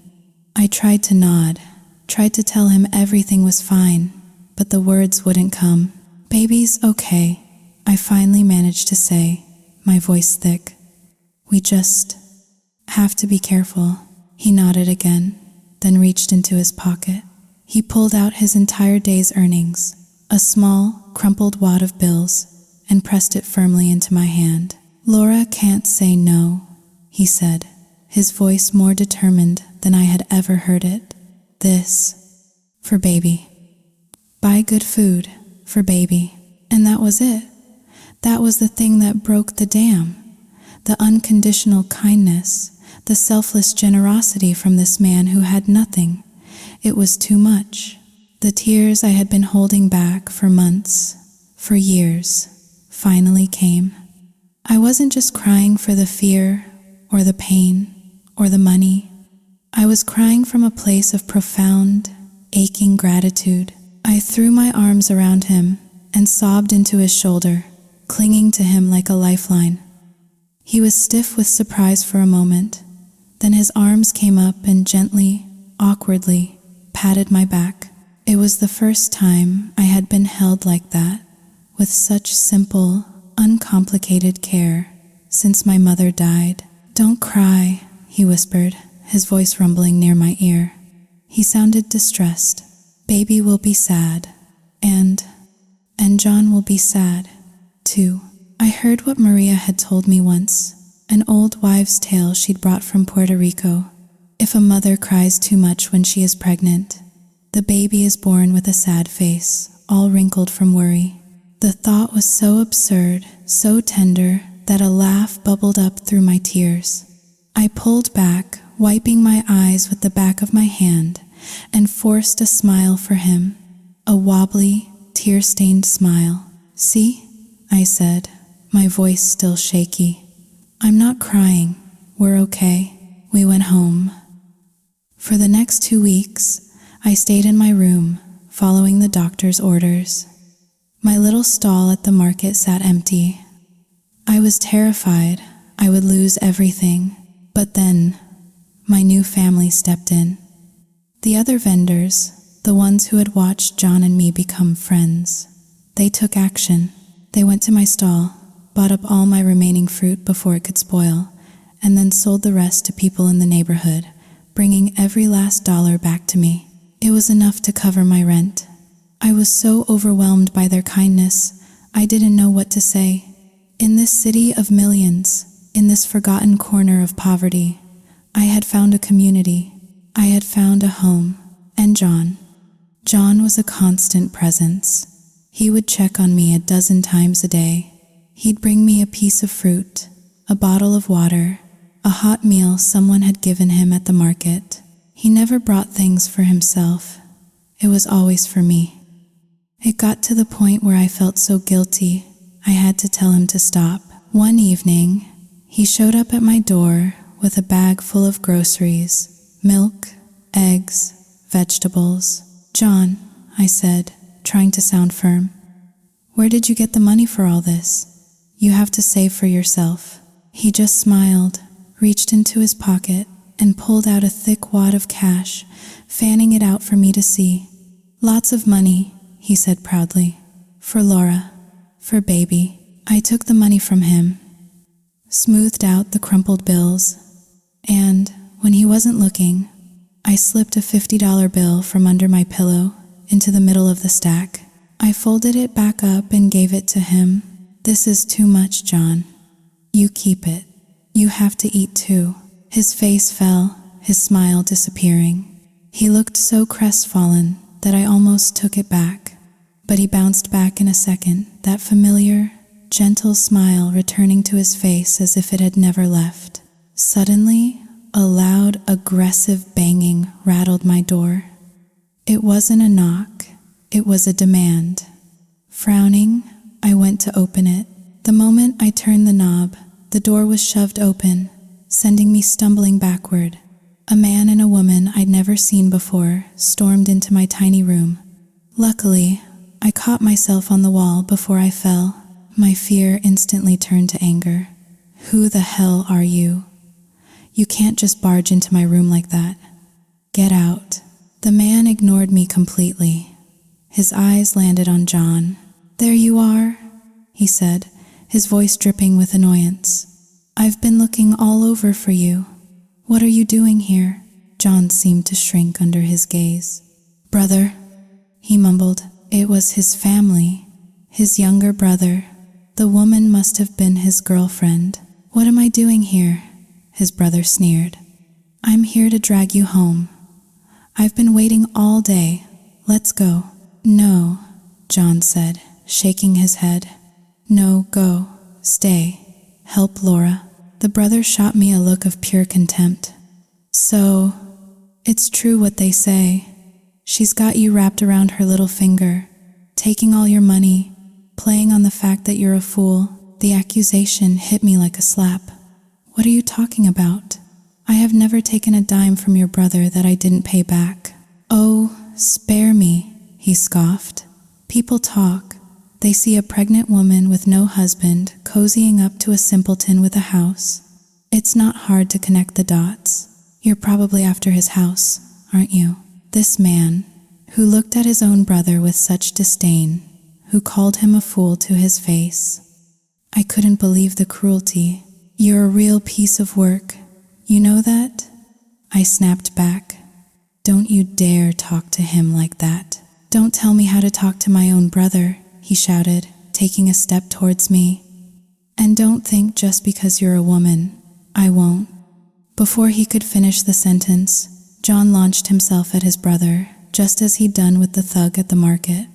I tried to nod, tried to tell him everything was fine, but the words wouldn't come. Baby's okay, I finally managed to say, my voice thick. We just have to be careful. He nodded again, then reached into his pocket. He pulled out his entire day's earnings, a small, crumpled wad of bills, and pressed it firmly into my hand. Laura can't say no, he said, his voice more determined than I had ever heard it. This, for baby. Buy good food, for baby. And that was it. That was the thing that broke the dam. The unconditional kindness, the selfless generosity from this man who had nothing. It was too much. The tears I had been holding back for months, for years, finally came. I wasn't just crying for the fear, or the pain, or the money. I was crying from a place of profound, aching gratitude. I threw my arms around him and sobbed into his shoulder, clinging to him like a lifeline. He was stiff with surprise for a moment. Then his arms came up and gently, awkwardly, patted my back. It was the first time I had been held like that, with such simple, uncomplicated care, since my mother died. Don't cry, he whispered, his voice rumbling near my ear. He sounded distressed. Baby will be sad, and John will be sad, too. I heard what Maria had told me once, an old wives' tale she'd brought from Puerto Rico. If a mother cries too much when she is pregnant, the baby is born with a sad face, all wrinkled from worry. The thought was so absurd, so tender, that a laugh bubbled up through my tears. I pulled back, wiping my eyes with the back of my hand, and forced a smile for him, a wobbly, tear-stained smile. See? I said, my voice still shaky. I'm not crying. We're okay. We went home. For the next 2 weeks, I stayed in my room, following the doctor's orders. My little stall at the market sat empty. I was terrified I would lose everything, but then my new family stepped in. The other vendors, the ones who had watched John and me become friends, they took action. They went to my stall, bought up all my remaining fruit before it could spoil, and then sold the rest to people in the neighborhood, bringing every last dollar back to me. It was enough to cover my rent. I was so overwhelmed by their kindness, I didn't know what to say. In this city of millions, in this forgotten corner of poverty, I had found a community. I had found a home. And John was a constant presence. He would check on me 12 times a day. He'd bring me a piece of fruit, a bottle of water, a hot meal someone had given him at the market. He never brought things for himself. It was always for me. It got to the point where I felt so guilty, I had to tell him to stop. One evening, he showed up at my door with a bag full of groceries, milk, eggs, vegetables. John, I said, trying to sound firm, where did you get the money for all this? You have to save for yourself. He just smiled, reached into his pocket, and pulled out a thick wad of cash, fanning it out for me to see. Lots of money, he said proudly. For Laura, for baby. I took the money from him, smoothed out the crumpled bills, and, when he wasn't looking, I slipped a $50 bill from under my pillow into the middle of the stack. I folded it back up and gave it to him. This is too much, John. You keep it. You have to eat too. His face fell, his smile disappearing. He looked so crestfallen that I almost took it back. But he bounced back in a second, that familiar, gentle smile returning to his face as if it had never left. Suddenly, a loud, aggressive banging rattled my door. It wasn't a knock, it was a demand. Frowning, I went to open it. The moment I turned the knob, the door was shoved open, sending me stumbling backward. A man and a woman I'd never seen before stormed into my tiny room. Luckily, I caught myself on the wall before I fell. My fear instantly turned to anger. Who the hell are you? You can't just barge into my room like that. Get out. The man ignored me completely. His eyes landed on John. There you are, he said, his voice dripping with annoyance. I've been looking all over for you. What are you doing here? John seemed to shrink under his gaze. Brother, he mumbled. It was his family, his younger brother. The woman must have been his girlfriend. What am I doing here? His brother sneered. I'm here to drag you home. I've been waiting all day. Let's go. No, John said, shaking his head. No, go. Stay. Help Laura. The brother shot me a look of pure contempt. So, it's true what they say. She's got you wrapped around her little finger, taking all your money, playing on the fact that you're a fool. The accusation hit me like a slap. What are you talking about? I have never taken a dime from your brother that I didn't pay back. Oh, spare me, he scoffed. People talk. They see a pregnant woman with no husband cozying up to a simpleton with a house. It's not hard to connect the dots. You're probably after his house, aren't you? This man, who looked at his own brother with such disdain, who called him a fool to his face. I couldn't believe the cruelty. You're a real piece of work. You know that? I snapped back. Don't you dare talk to him like that. Don't tell me how to talk to my own brother, he shouted, taking a step towards me. And don't think just because you're a woman, I won't. Before he could finish the sentence, John launched himself at his brother, just as he'd done with the thug at the market.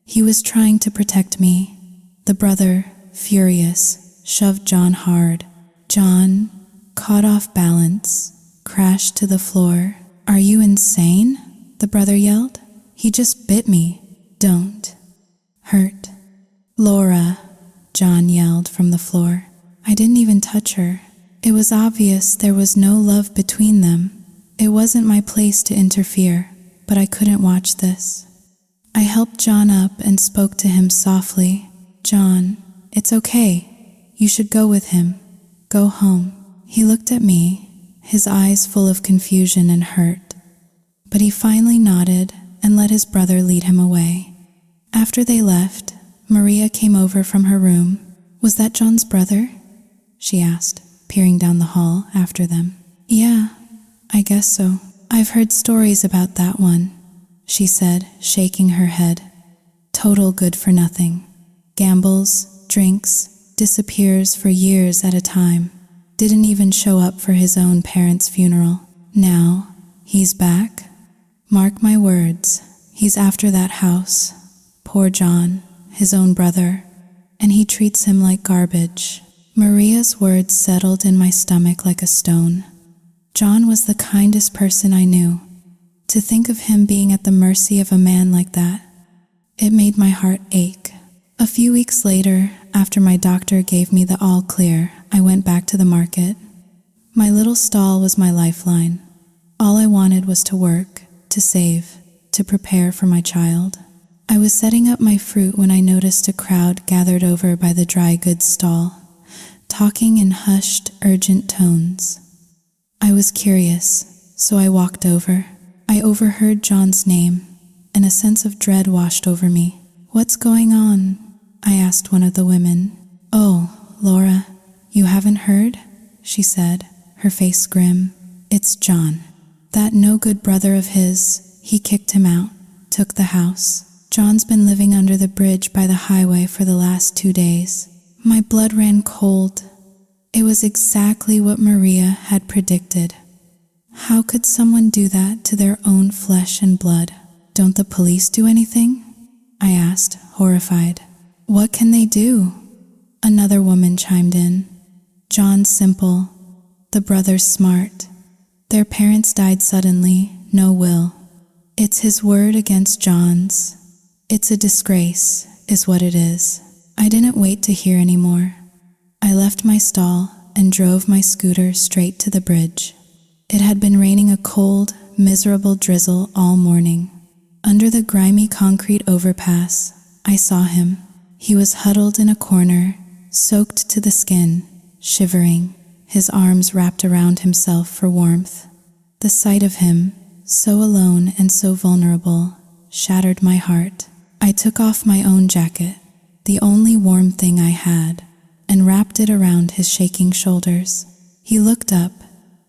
He was trying to protect me. The brother, furious, shoved John hard. John, caught off balance, crashed to the floor. Are you insane? The brother yelled. He just bit me. Don't hurt. Laura, John yelled from the floor. I didn't even touch her. It was obvious there was no love between them. It wasn't my place to interfere, but I couldn't watch this. I helped John up and spoke to him softly. John, it's okay. You should go with him. Go home. He looked at me, his eyes full of confusion and hurt. But he finally nodded and let his brother lead him away. After they left, Maria came over from her room. Was that John's brother? She asked, peering down the hall after them. Yeah, I guess so. I've heard stories about that one, she said, shaking her head. Total good for nothing. Gambles, drinks, disappears for years at a time. Didn't even show up for his own parents' funeral. Now, he's back. Mark my words, he's after that house. Poor John, his own brother, and he treats him like garbage. Maria's words settled in my stomach like a stone. John was the kindest person I knew. To think of him being at the mercy of a man like that, it made my heart ache. A few weeks later, after my doctor gave me the all clear, I went back to the market. My little stall was my lifeline. All I wanted was to work, to save, to prepare for my child. I was setting up my fruit when I noticed a crowd gathered over by the dry goods stall, talking in hushed, urgent tones. I was curious, so I walked over. I overheard John's name, and a sense of dread washed over me. What's going on? I asked one of the women. Oh, Laura, you haven't heard? She said, her face grim. It's John. That no-good brother of his, he kicked him out, took the house. John's been living under the bridge by the highway for the last 2 days. My blood ran cold. It was exactly what Maria had predicted. How could someone do that to their own flesh and blood? Don't the police do anything? I asked, horrified. What can they do? Another woman chimed in. John's simple. The brother's smart. Their parents died suddenly, no will. It's his word against John's. It's a disgrace, is what it is. I didn't wait to hear anymore. I left my stall and drove my scooter straight to the bridge. It had been raining a cold, miserable drizzle all morning. Under the grimy concrete overpass, I saw him. He was huddled in a corner, soaked to the skin, shivering, his arms wrapped around himself for warmth. The sight of him, so alone and so vulnerable, shattered my heart. I took off my own jacket, the only warm thing I had, and wrapped it around his shaking shoulders. He looked up,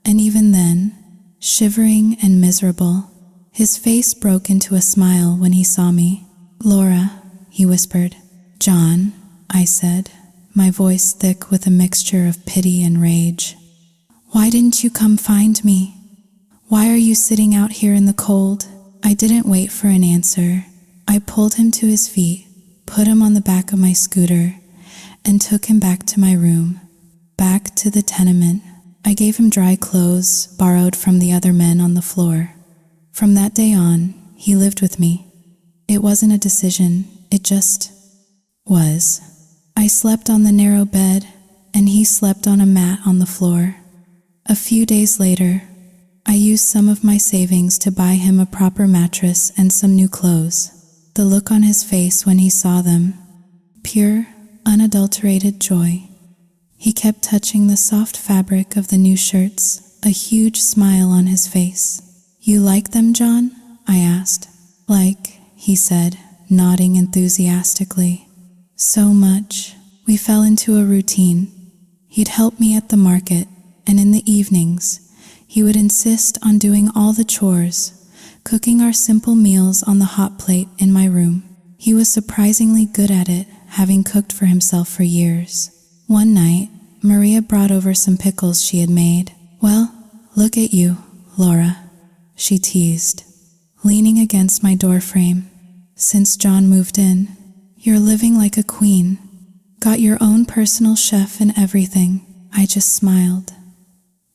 and even then, shivering and miserable, his face broke into a smile when he saw me. Laura, he whispered. John, I said, my voice thick with a mixture of pity and rage. Why didn't you come find me? Why are you sitting out here in the cold? I didn't wait for an answer. I pulled him to his feet, put him on the back of my scooter, and took him back to my room, back to the tenement. I gave him dry clothes borrowed from the other men on the floor. From that day on, he lived with me. It wasn't a decision, it just was. I slept on the narrow bed, and he slept on a mat on the floor. A few days later, I used some of my savings to buy him a proper mattress and some new clothes. The look on his face when he saw them, pure, unadulterated joy. He kept touching the soft fabric of the new shirts, a huge smile on his face. You like them, John? I asked. Like, he said, nodding enthusiastically. So much. We fell into a routine. He'd help me at the market, and in the evenings, he would insist on doing all the chores, cooking our simple meals on the hot plate in my room. He was surprisingly good at it, having cooked for himself for years. One night, Maria brought over some pickles she had made. Well, look at you, Laura, she teased, leaning against my doorframe. Since John moved in, you're living like a queen. Got your own personal chef and everything. I just smiled.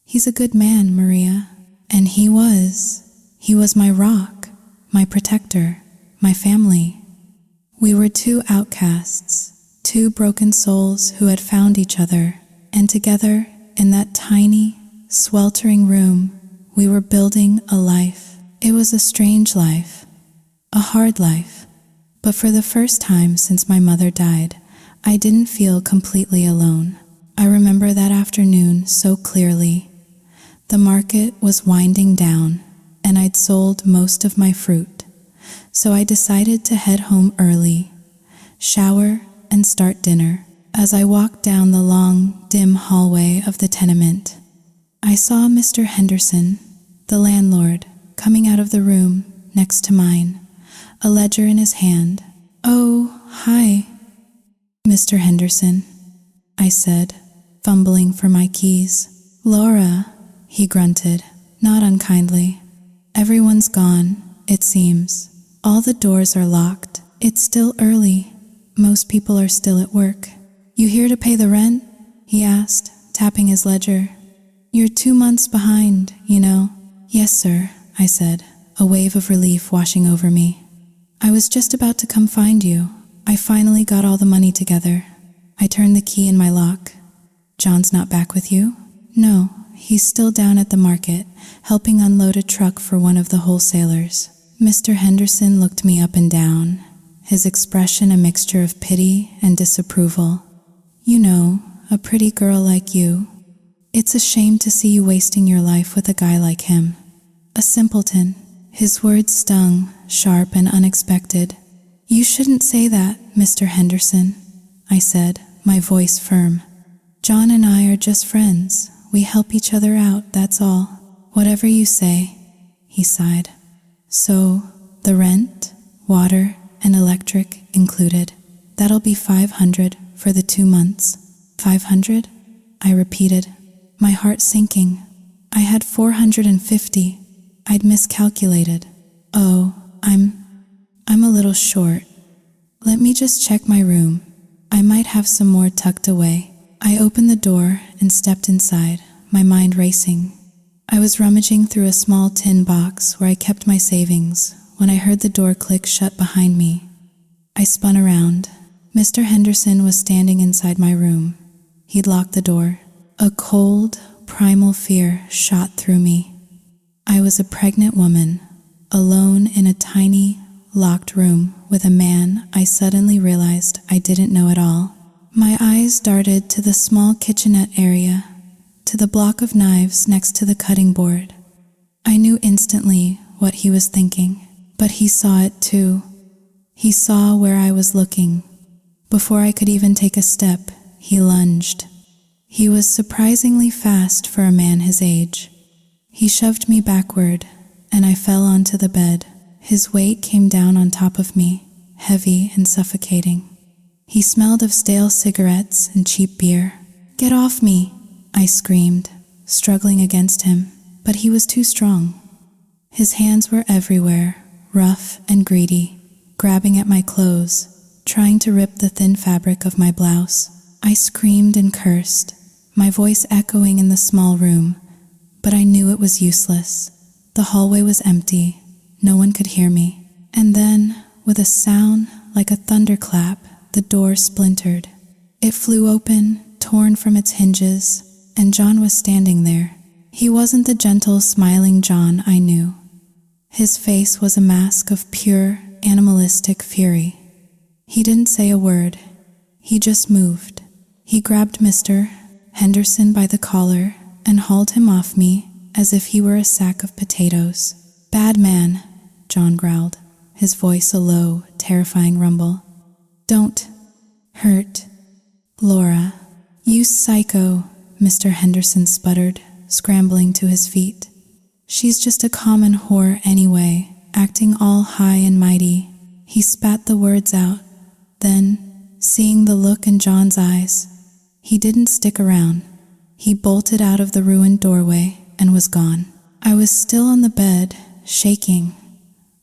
He's a good man, Maria. And he was. He was my rock, my protector, my family. We were two outcasts, two broken souls who had found each other, and together, in that tiny, sweltering room, we were building a life. It was a strange life, a hard life, but for the first time since my mother died, I didn't feel completely alone. I remember that afternoon so clearly. The market was winding down, and I'd sold most of my fruit, so I decided to head home early, shower, and start dinner. As I walked down the long, dim hallway of the tenement, I saw Mr. Henderson, the landlord, coming out of the room next to mine, a ledger in his hand. "Oh, hi, Mr. Henderson," I said, fumbling for my keys. "Laura," he grunted, not unkindly. "Everyone's gone, it seems. All the doors are locked. It's still early. Most people are still at work." "You here to pay the rent?" he asked, tapping his ledger. "You're 2 months behind, you know." "Yes, sir," I said, a wave of relief washing over me. "I was just about to come find you. I finally got all the money together." I turned the key in my lock. "John's not back with you?" "No, he's still down at the market, helping unload a truck for one of the wholesalers." Mr. Henderson looked me up and down, his expression a mixture of pity and disapproval. "You know, a pretty girl like you. It's a shame to see you wasting your life with a guy like him. A simpleton." His words stung, sharp and unexpected. "You shouldn't say that, Mr. Henderson," I said, my voice firm. "John and I are just friends. We help each other out, that's all." "Whatever you say," he sighed. "So, the rent, water, and electric included. That'll be $500 for the 2 months. $500? I repeated, my heart sinking. I had $450. I'd miscalculated. "Oh, I'm a little short. Let me just check my room. I might have some more tucked away." I opened the door and stepped inside, my mind racing. I was rummaging through a small tin box where I kept my savings when I heard the door click shut behind me. I spun around. Mr. Henderson was standing inside my room. He'd locked the door. A cold, primal fear shot through me. I was a pregnant woman, alone in a tiny, locked room with a man I suddenly realized I didn't know at all. My eyes darted to the small kitchenette area, to the block of knives next to the cutting board. I knew instantly what he was thinking, but he saw it too. He saw where I was looking. Before I could even take a step, he lunged. He was surprisingly fast for a man his age. He shoved me backward, and I fell onto the bed. His weight came down on top of me, heavy and suffocating. He smelled of stale cigarettes and cheap beer. "Get off me!" I screamed, struggling against him, but he was too strong. His hands were everywhere, rough and greedy, grabbing at my clothes, trying to rip the thin fabric of my blouse. I screamed and cursed, my voice echoing in the small room, but I knew it was useless. The hallway was empty. No one could hear me. And then, with a sound like a thunderclap, the door splintered. It flew open, torn from its hinges, and John was standing there. He wasn't the gentle, smiling John I knew. His face was a mask of pure, animalistic fury. He didn't say a word. He just moved. He grabbed Mr. Henderson by the collar and hauled him off me as if he were a sack of potatoes. "Bad man," John growled, his voice a low, terrifying rumble. "Don't hurt Laura." "You psycho," Mr. Henderson sputtered, scrambling to his feet. "She's just a common whore anyway, acting all high and mighty." He spat the words out. Then, seeing the look in John's eyes, he didn't stick around. He bolted out of the ruined doorway and was gone. I was still on the bed, shaking,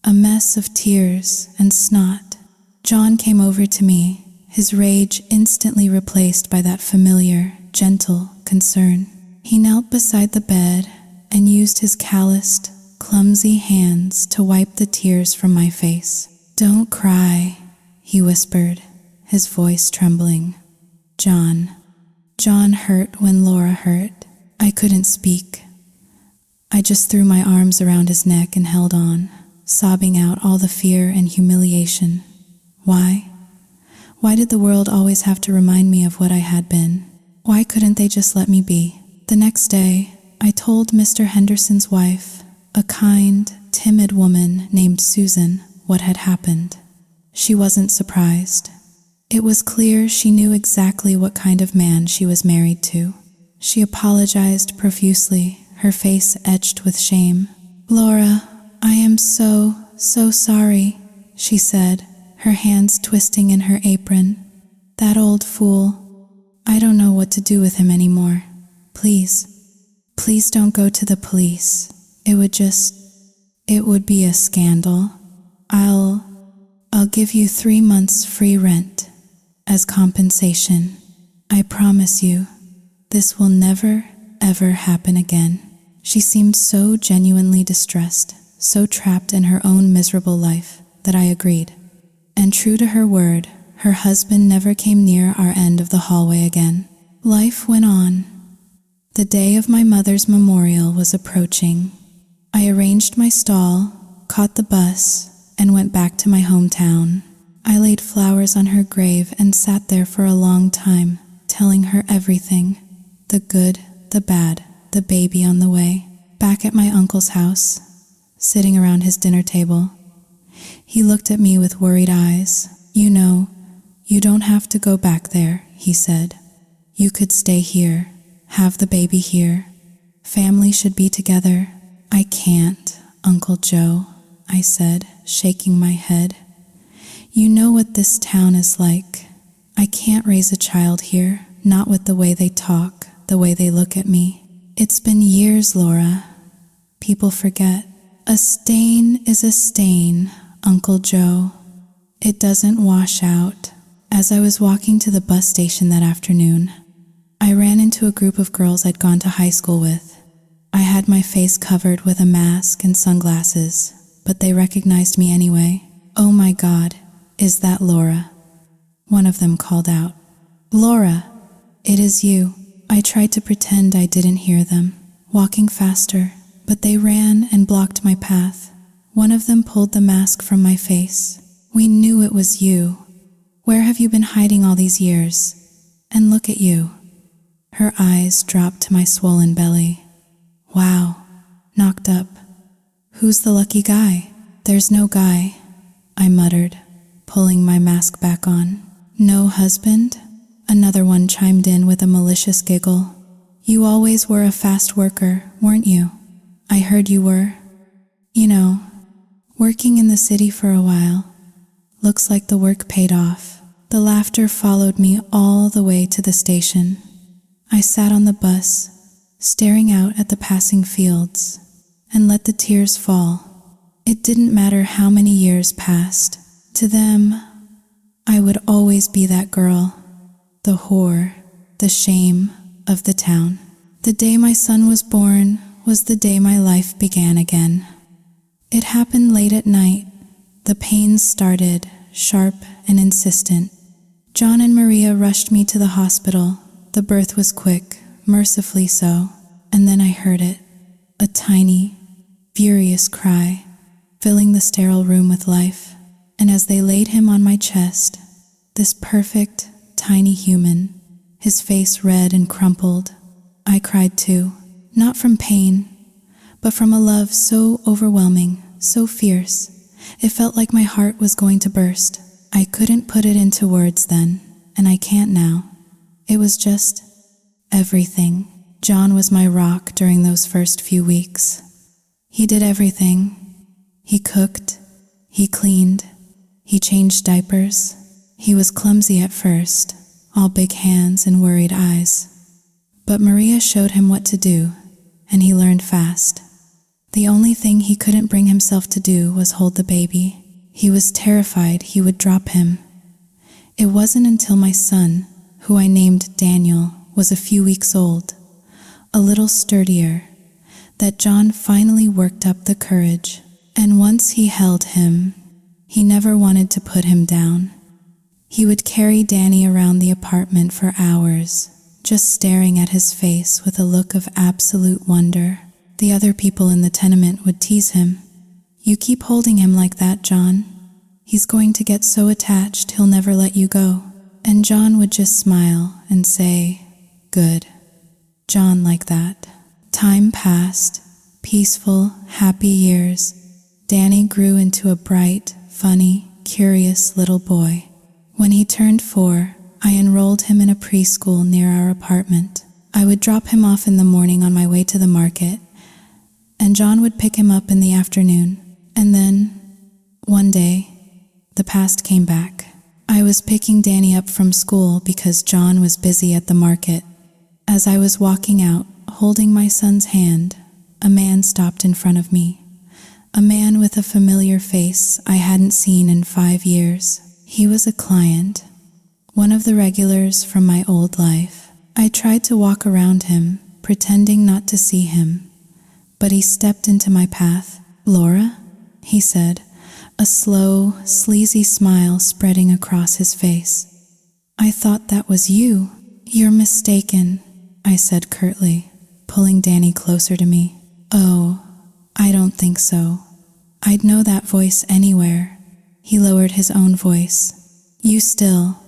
a mess of tears and snot. John came over to me, his rage instantly replaced by that familiar, gentle concern. He knelt beside the bed and used his calloused, clumsy hands to wipe the tears from my face. "Don't cry," he whispered, his voice trembling. John. John hurt when Laura hurt. I couldn't speak. I just threw my arms around his neck and held on, sobbing out all the fear and humiliation. Why? Why did the world always have to remind me of what I had been? Why couldn't they just let me be? The next day, I told Mr. Henderson's wife, a kind, timid woman named Susan, what had happened. She wasn't surprised. It was clear she knew exactly what kind of man she was married to. She apologized profusely, her face etched with shame. "Laura, I am so sorry," she said, her hands twisting in her apron. "That old fool. I don't know what to do with him anymore. Please don't go to the police. It would be a scandal. I'll give you 3 months free rent as compensation. I promise you, this will never, ever happen again." She seemed so genuinely distressed, so trapped in her own miserable life, that I agreed. And true to her word, her husband never came near our end of the hallway again. Life went on. The day of my mother's memorial was approaching. I arranged my stall, caught the bus, and went back to my hometown. I laid flowers on her grave and sat there for a long time, telling her everything, the good, the bad, the baby on the way. Back at my uncle's house, sitting around his dinner table, he looked at me with worried eyes. "You know, you don't have to go back there," he said. "You could stay here, have the baby here. Family should be together." "I can't, Uncle Joe," I said, shaking my head. "You know what this town is like. I can't raise a child here, not with the way they talk, the way they look at me. It's been years, Laura. People forget. A stain is a stain, Uncle Joe. It doesn't wash out." As I was walking to the bus station that afternoon, I ran into a group of girls I'd gone to high school with. I had my face covered with a mask and sunglasses, but they recognized me anyway. "Oh my God, is that Laura?" One of them called out. "Laura, it is you." I tried to pretend I didn't hear them, walking faster, but they ran and blocked my path. One of them pulled the mask from my face. "We knew it was you. Where have you been hiding all these years? And look at you." Her eyes dropped to my swollen belly. "Wow, knocked up. Who's the lucky guy?" "There's no guy," I muttered, pulling my mask back on. "No husband?" Another one chimed in with a malicious giggle. "You always were a fast worker, weren't you? I heard you were. You know, working in the city for a while. Looks like the work paid off." The laughter followed me all the way to the station. I sat on the bus, staring out at the passing fields, and let the tears fall. It didn't matter how many years passed. To them, I would always be that girl, the whore, the shame of the town. The day my son was born was the day my life began again. It happened late at night. The pains started, sharp and insistent. John and Maria rushed me to the hospital. The birth was quick, mercifully so, and then I heard it, a tiny, furious cry, filling the sterile room with life. And as they laid him on my chest, this perfect, tiny human, his face red and crumpled, I cried too, not from pain, but from a love so overwhelming, so fierce, it felt like my heart was going to burst. I couldn't put it into words then, and I can't now. It was just everything. John was my rock during those first few weeks. He did everything. He cooked, he cleaned, he changed diapers. He was clumsy at first, all big hands and worried eyes. But Maria showed him what to do, and he learned fast. The only thing he couldn't bring himself to do was hold the baby. He was terrified he would drop him. It wasn't until my son, who I named Daniel, was a few weeks old, a little sturdier, that John finally worked up the courage. And once he held him, he never wanted to put him down. He would carry Danny around the apartment for hours, just staring at his face with a look of absolute wonder. The other people in the tenement would tease him. "You keep holding him like that, John. He's going to get so attached he'll never let you go." And John would just smile and say, "Good. John like that." Time passed. Peaceful, happy years. Danny grew into a bright, funny, curious little boy. When he turned 4, I enrolled him in a preschool near our apartment. I would drop him off in the morning on my way to the market, and John would pick him up in the afternoon. And then, one day, the past came back. I was picking Danny up from school because John was busy at the market. As I was walking out, holding my son's hand, a man stopped in front of me. A man with a familiar face I hadn't seen in 5 years. He was a client, one of the regulars from my old life. I tried to walk around him, pretending not to see him, but he stepped into my path. "Laura?" he said, a slow, sleazy smile spreading across his face. "I thought that was you." "You're mistaken," I said curtly, pulling Danny closer to me. "Oh, I don't think so. I'd know that voice anywhere." He lowered his own voice. "You still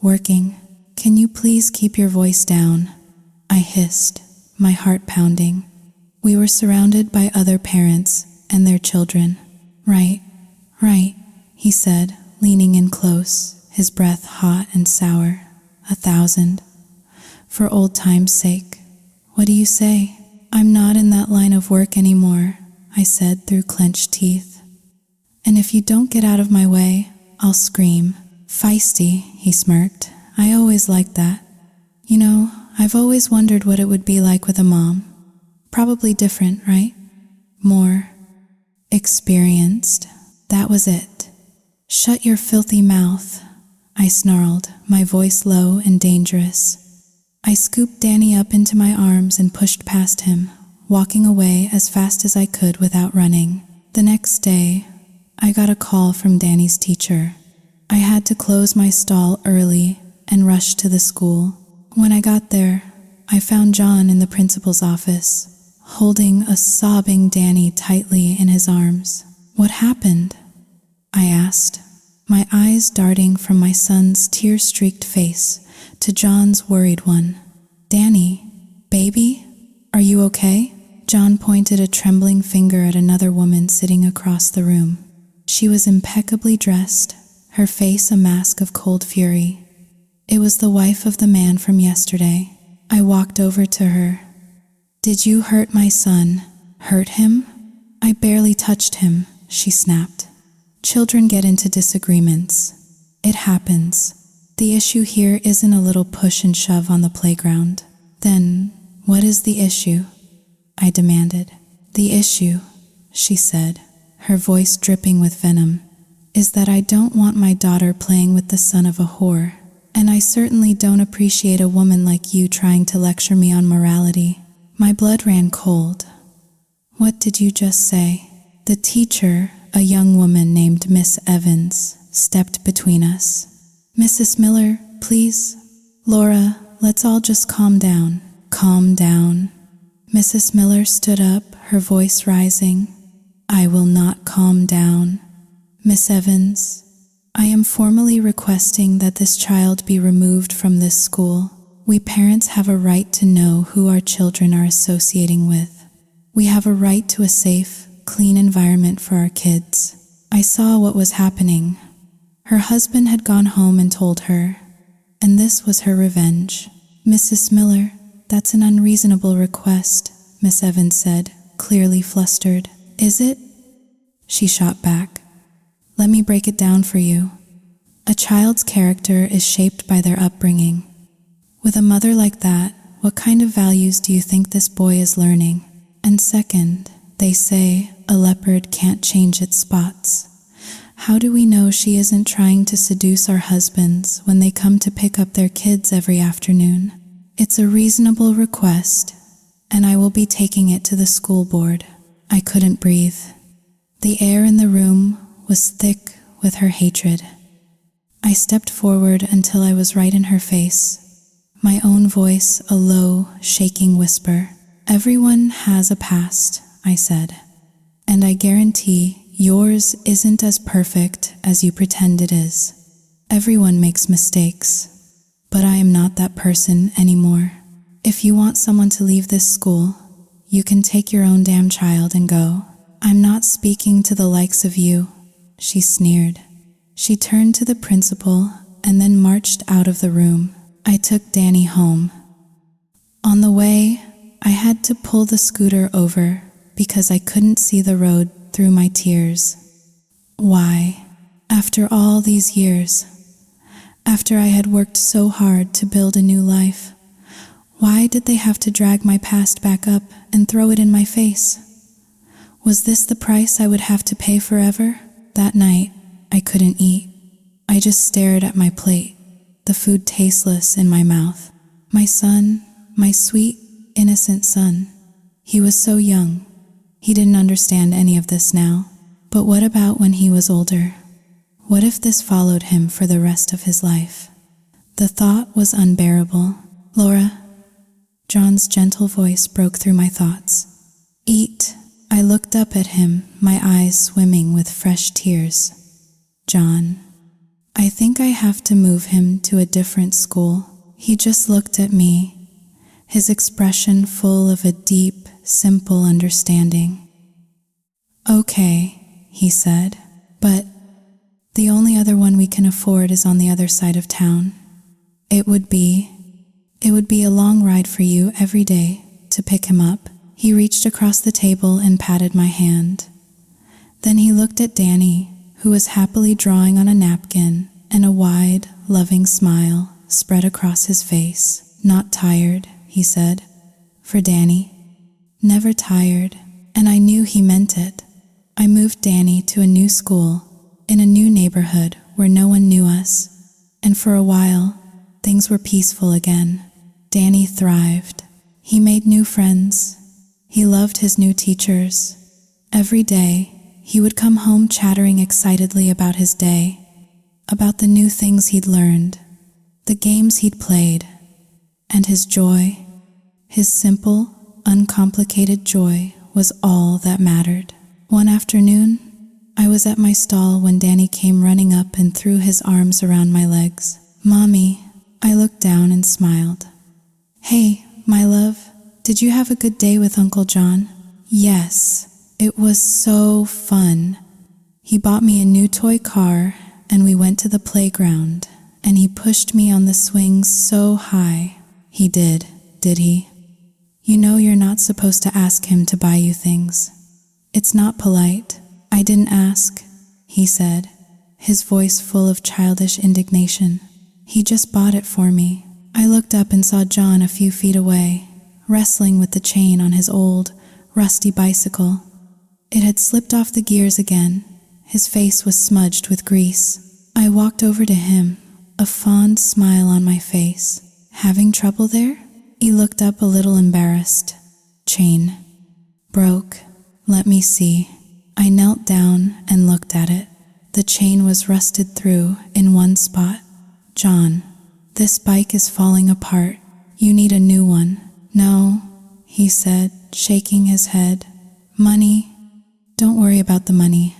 working? Can you please keep your voice down?" I hissed, my heart pounding. We were surrounded by other parents and their children. Right, he said, leaning in close, his breath hot and sour. 1,000. For old time's sake. What do you say? "I'm not in that line of work anymore," I said through clenched teeth. "And if you don't get out of my way, I'll scream." "Feisty," he smirked. "I always liked that. You know, I've always wondered what it would be like with a mom. Probably different, right? More experienced." That was it. "Shut your filthy mouth," I snarled, my voice low and dangerous. I scooped Danny up into my arms and pushed past him, walking away as fast as I could without running. The next day, I got a call from Danny's teacher. I had to close my stall early and rush to the school. When I got there, I found John in the principal's office, holding a sobbing Danny tightly in his arms. "What happened?" I asked, my eyes darting from my son's tear-streaked face to John's worried one. "Danny, baby, are you okay?" John pointed a trembling finger at another woman sitting across the room. She was impeccably dressed, her face a mask of cold fury. It was the wife of the man from yesterday. I walked over to her. "Did you hurt my son?" "Hurt him? I barely touched him," she snapped. "Children get into disagreements. It happens. The issue here isn't a little push and shove on the playground." "Then, what is the issue?" I demanded. "The issue," she said, her voice dripping with venom, "is that I don't want my daughter playing with the son of a whore, and I certainly don't appreciate a woman like you trying to lecture me on morality." My blood ran cold. "What did you just say?" The teacher, a young woman named Miss Evans, stepped between us. "Mrs. Miller, please. Laura, let's all just calm down." "Calm down." Mrs. Miller stood up, her voice rising. "I will not calm down. Miss Evans, I am formally requesting that this child be removed from this school. We parents have a right to know who our children are associating with. We have a right to a safe, clean environment for our kids." I saw what was happening. Her husband had gone home and told her, and this was her revenge. "Mrs. Miller, that's an unreasonable request," Miss Evans said, clearly flustered. "Is it?" She shot back. "Let me break it down for you. A child's character is shaped by their upbringing. With a mother like that, what kind of values do you think this boy is learning? And second, they say a leopard can't change its spots. How do we know she isn't trying to seduce our husbands when they come to pick up their kids every afternoon? It's a reasonable request, and I will be taking it to the school board." I couldn't breathe. The air in the room was thick with her hatred. I stepped forward until I was right in her face. My own voice, a low, shaking whisper. "Everyone has a past," I said. "And I guarantee yours isn't as perfect as you pretend it is. Everyone makes mistakes. But I am not that person anymore. If you want someone to leave this school, you can take your own damn child and go. I'm not speaking to the likes of you," she sneered. She turned to the principal and then marched out of the room. I took Danny home. On the way, I had to pull the scooter over because I couldn't see the road through my tears. Why, after all these years, after I had worked so hard to build a new life, why did they have to drag my past back up and throw it in my face? Was this the price I would have to pay forever? That night, I couldn't eat. I just stared at my plate, the food tasteless in my mouth. My son, my sweet, innocent son. He was so young. He didn't understand any of this now. But what about when he was older? What if this followed him for the rest of his life? The thought was unbearable. "Laura," John's gentle voice broke through my thoughts. "Eat." I looked up at him, my eyes swimming with fresh tears. "John, I think I have to move him to a different school." He just looked at me, his expression full of a deep, simple understanding. "Okay," he said, "but the only other one we can afford is on the other side of town. It would be a long ride for you every day to pick him up." He reached across the table and patted my hand. Then he looked at Danny, who was happily drawing on a napkin, and a wide, loving smile spread across his face. "Not tired," he said. For Danny, never tired, and I knew he meant it. I moved Danny to a new school, in a new neighborhood where no one knew us, and for a while, things were peaceful again. Danny thrived. He made new friends. He loved his new teachers. Every day, he would come home chattering excitedly about his day, about the new things he'd learned, the games he'd played, and his joy. His simple, uncomplicated joy was all that mattered. One afternoon, I was at my stall when Danny came running up and threw his arms around my legs. "Mommy," I looked down and smiled. "Hey, my love, did you have a good day with Uncle John?" "Yes, it was so fun. He bought me a new toy car and we went to the playground and he pushed me on the swings so high." "He did he? You know you're not supposed to ask him to buy you things. It's not polite." "I didn't ask," he said, his voice full of childish indignation. "He just bought it for me." I looked up and saw John a few feet away, wrestling with the chain on his old, rusty bicycle. It had slipped off the gears again. His face was smudged with grease. I walked over to him, a fond smile on my face. "Having trouble there?" He looked up a little embarrassed. "Chain. Broke. Let me see." I knelt down and looked at it. The chain was rusted through in one spot. "John, this bike is falling apart. You need a new one." "No," he said, shaking his head. "Money? Don't worry about the money.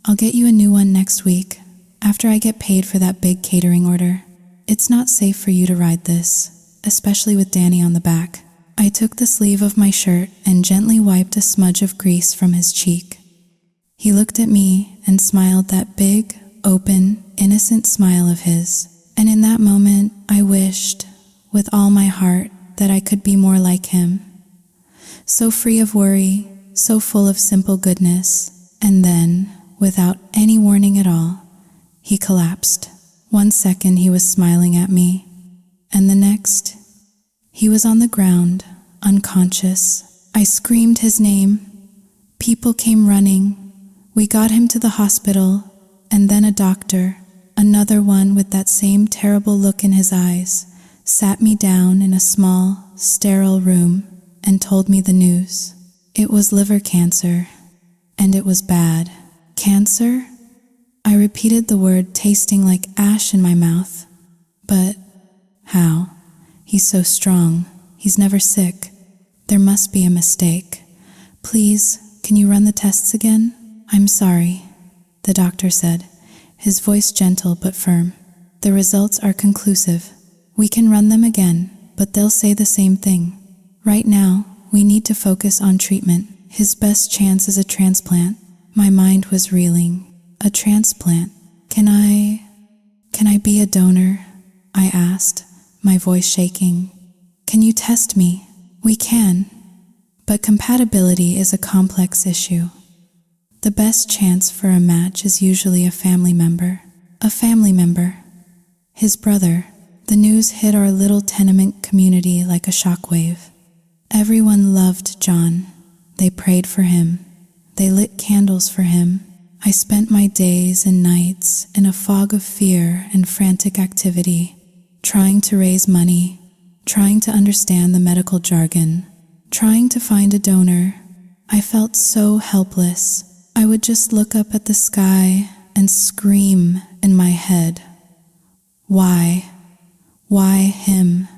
I'll get you a new one next week, after I get paid for that big catering order. It's not safe for you to ride this, especially with Danny on the back." I took the sleeve of my shirt and gently wiped a smudge of grease from his cheek. He looked at me and smiled that big, open, innocent smile of his. And in that moment, I wished, with all my heart, that I could be more like him. So free of worry, so full of simple goodness. And then, without any warning at all, he collapsed. 1 second he was smiling at me, and the next, he was on the ground, unconscious. I screamed his name. People came running. We got him to the hospital, and then a doctor, another one with that same terrible look in his eyes, sat me down in a small, sterile room and told me the news. It was liver cancer, and it was bad. Cancer? I repeated the word, tasting like ash in my mouth. But how? He's so strong. He's never sick. There must be a mistake. Please, can you run the tests again? I'm sorry, the doctor said, his voice gentle but firm. The results are conclusive. We can run them again, but they'll say the same thing. Right now, we need to focus on treatment. His best chance is a transplant. My mind was reeling. A transplant? Can I be a donor? I asked, my voice shaking. Can you test me? We can, but compatibility is a complex issue. The best chance for a match is usually a family member. A family member. His brother. The news hit our little tenement community like a shockwave. Everyone loved John. They prayed for him. They lit candles for him. I spent my days and nights in a fog of fear and frantic activity, trying to raise money, trying to understand the medical jargon, trying to find a donor. I felt so helpless. I would just look up at the sky and scream in my head. Why? Why him?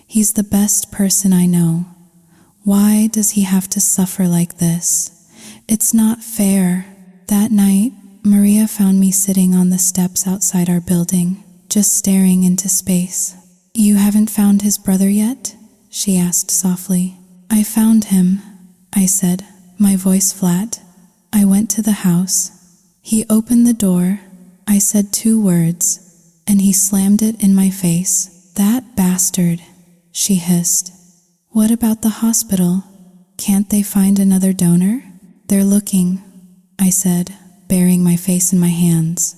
He's the best person I know. Why does he have to suffer like this? It's not fair. That night, Maria found me sitting on the steps outside our building, just staring into space. You haven't found his brother yet? She asked softly. I found him, I said, my voice flat. I went to the house. He opened the door. I said 2 words, and he slammed it in my face. That bastard, she hissed. What about the hospital? Can't they find another donor? They're looking, I said, burying my face in my hands.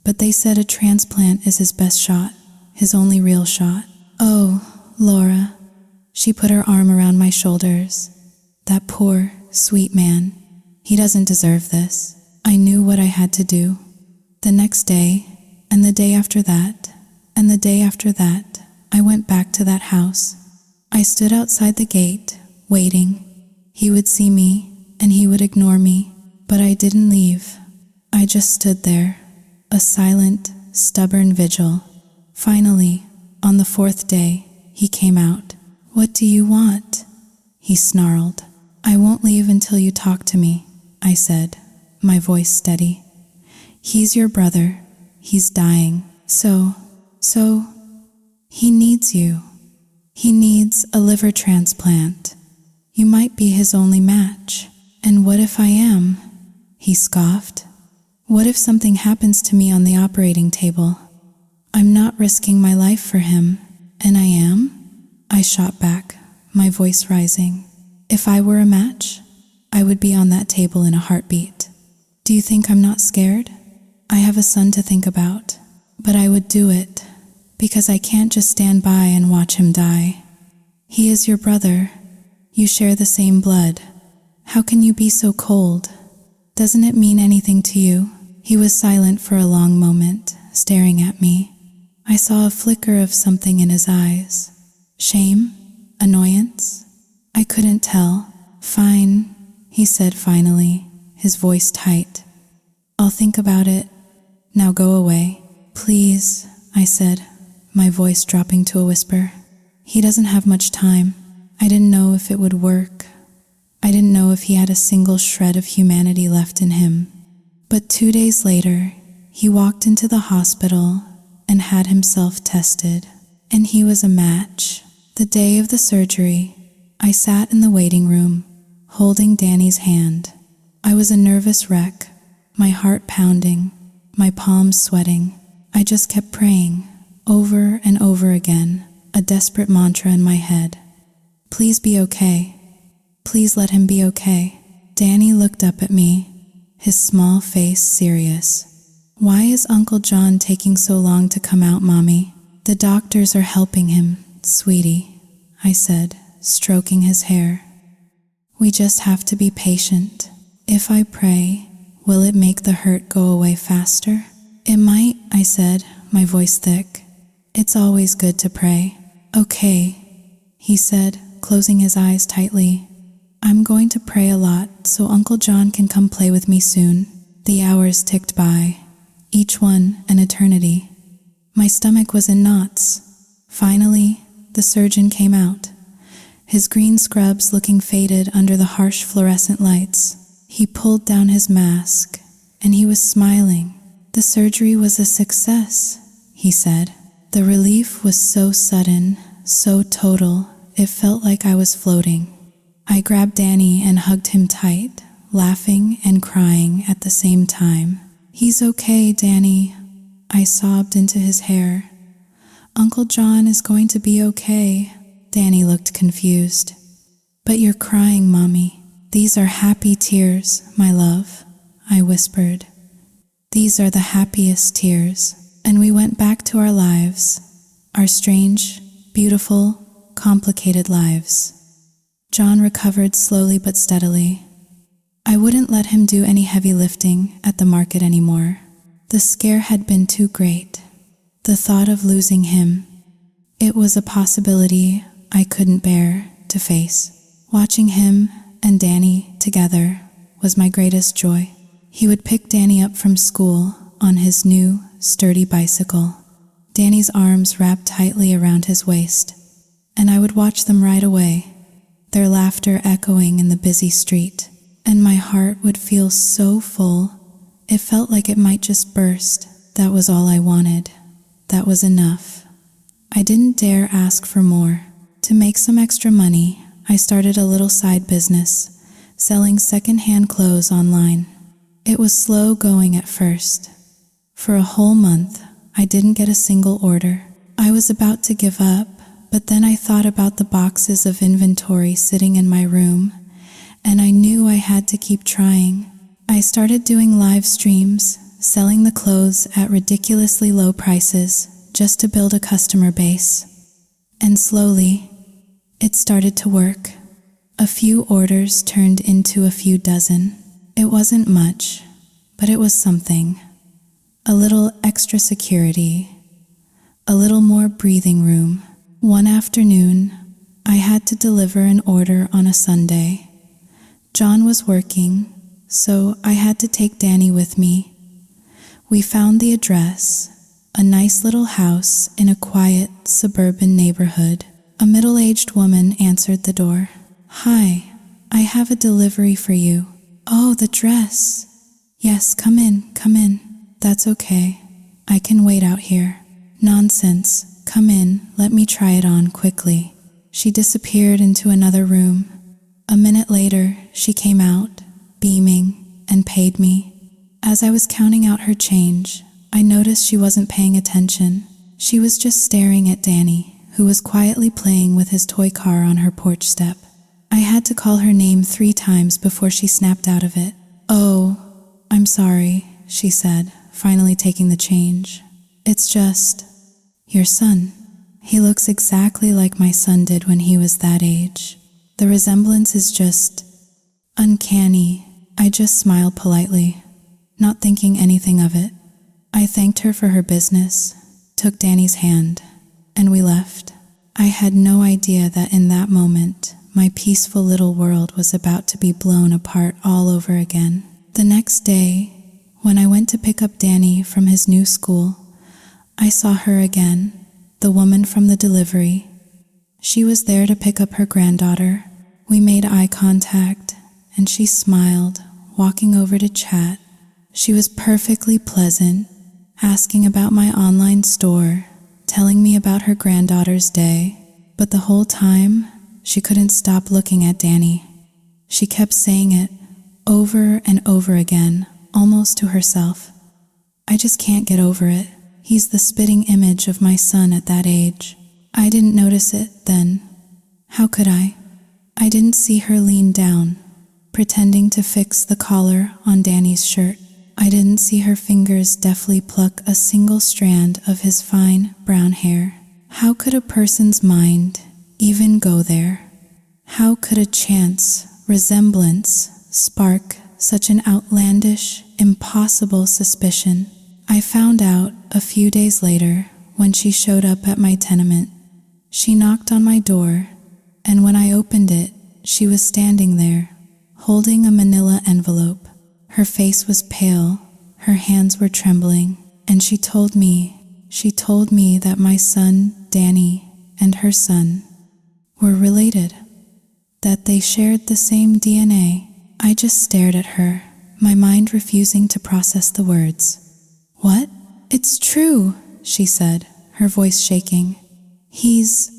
But they said a transplant is his best shot, his only real shot. Oh, Laura. She put her arm around my shoulders. That poor, sweet man. He doesn't deserve this. I knew what I had to do. The next day, and the day after that, and the day after that, I went back to that house. I stood outside the gate, waiting. He would see me, and he would ignore me, but I didn't leave. I just stood there, a silent, stubborn vigil. Finally, on the 4th day, he came out. What do you want? He snarled. I won't leave until you talk to me, I said, my voice steady. He's your brother. He's dying. So, he needs you. He needs a liver transplant. You might be his only match. And what if I am? He scoffed. What if something happens to me on the operating table? I'm not risking my life for him. And I am? I shot back, my voice rising. If I were a match, I would be on that table in a heartbeat. Do you think I'm not scared? I have a son to think about, but I would do it, because I can't just stand by and watch him die. He is your brother. You share the same blood. How can you be so cold? Doesn't it mean anything to you? He was silent for a long moment, staring at me. I saw a flicker of something in his eyes. Shame? Annoyance? I couldn't tell. Fine, he said finally, his voice tight. I'll think about it. Now go away. Please, I said, my voice dropping to a whisper. He doesn't have much time. I didn't know if it would work. I didn't know if he had a single shred of humanity left in him. But 2 days later, he walked into the hospital and had himself tested. And he was a match. The day of the surgery, I sat in the waiting room, holding Danny's hand. I was a nervous wreck, my heart pounding, my palms sweating. I just kept praying, over and over again, a desperate mantra in my head. Please be okay. Please let him be okay. Danny looked up at me, his small face serious. Why is Uncle John taking so long to come out, Mommy? The doctors are helping him, sweetie, I said, stroking his hair. We just have to be patient. If I pray, will it make the hurt go away faster? It might, I said, my voice thick. It's always good to pray. Okay, he said, closing his eyes tightly. I'm going to pray a lot so Uncle John can come play with me soon. The hours ticked by. each one an eternity. My stomach was in knots. Finally, the surgeon came out, his green scrubs looking faded under the harsh fluorescent lights. He pulled down his mask, and he was smiling. "The surgery was a success," he said. The relief was so sudden, so total, it felt like I was floating. I grabbed Danny and hugged him tight, laughing and crying at the same time. "He's okay, Danny," I sobbed into his hair. "Uncle John is going to be okay." Danny looked confused. "But you're crying, Mommy." "These are happy tears, my love," I whispered. "These are the happiest tears." And we went back to our lives, our strange, beautiful, complicated lives. John recovered slowly but steadily. I wouldn't let him do any heavy lifting at the market anymore. The scare had been too great. The thought of losing him, it was a possibility I couldn't bear to face. Watching him and Danny together was my greatest joy. He would pick Danny up from school on his new, sturdy bicycle, Danny's arms wrapped tightly around his waist, and I would watch them ride away, their laughter echoing in the busy street, and my heart would feel so full, it felt like it might just burst. That was all I wanted. That was enough. I didn't dare ask for more. To make some extra money, I started a little side business, selling secondhand clothes online. It was slow going at first. For a whole month, I didn't get a single order. I was about to give up, but then I thought about the boxes of inventory sitting in my room, and I knew I had to keep trying. I started doing live streams, selling the clothes at ridiculously low prices just to build a customer base. And slowly, it started to work. A few orders turned into a few dozen. It wasn't much, but it was something. A little extra security, a little more breathing room. One afternoon, I had to deliver an order on a Sunday. John was working, so I had to take Danny with me. We found the address, a nice little house in a quiet suburban neighborhood. A middle-aged woman answered the door. "Hi, I have a delivery for you." "Oh, the dress." "Yes, come in, come in." "That's okay. I can wait out here." "Nonsense. Come in, let me try it on quickly." She disappeared into another room. A minute later, she came out, beaming, and paid me. As I was counting out her change, I noticed she wasn't paying attention. She was just staring at Danny, who was quietly playing with his toy car on her porch step. I had to call her name 3 times before she snapped out of it. "Oh, I'm sorry," she said, finally taking the change. "It's just your son. He looks exactly like my son did when he was that age. The resemblance is just uncanny." I just smiled politely, not thinking anything of it. I thanked her for her business, took Danny's hand, and we left. I had no idea that in that moment, my peaceful little world was about to be blown apart all over again. The next day, when I went to pick up Danny from his new school, I saw her again, the woman from the delivery. She was there to pick up her granddaughter. We made eye contact, and she smiled, walking over to chat. She was perfectly pleasant, asking about my online store, telling me about her granddaughter's day, but the whole time, she couldn't stop looking at Danny. She kept saying it over and over again, almost to herself. "I just can't get over it. He's the spitting image of my son at that age." I didn't notice it then. How could I? I didn't see her lean down, pretending to fix the collar on Danny's shirt. I didn't see her fingers deftly pluck a single strand of his fine brown hair. How could a person's mind even go there? How could a chance resemblance spark such an outlandish, impossible suspicion? I found out a few days later when she showed up at my tenement. She knocked on my door, and when I opened it, she was standing there, holding a manila envelope. Her face was pale, Her hands were trembling, and she told me that my son, Danny, and her son were related, that they shared the same DNA. I just stared at her, my mind refusing to process the words. What? It's true, she said, her voice shaking. He's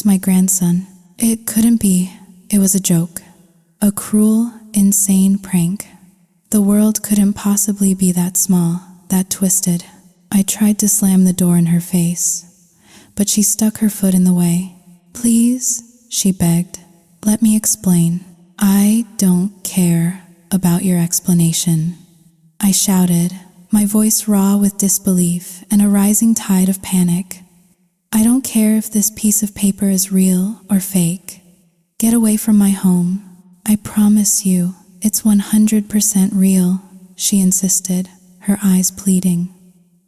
my grandson. It couldn't be. It was a joke. A cruel, insane prank. The world couldn't possibly be that small, that twisted. I tried to slam the door in her face, but she stuck her foot in the way. Please, she begged, let me explain. I don't care about your explanation, I shouted, my voice raw with disbelief and a rising tide of panic. I don't care if this piece of paper is real or fake. Get away from my home. I promise you, it's 100% real, she insisted, her eyes pleading.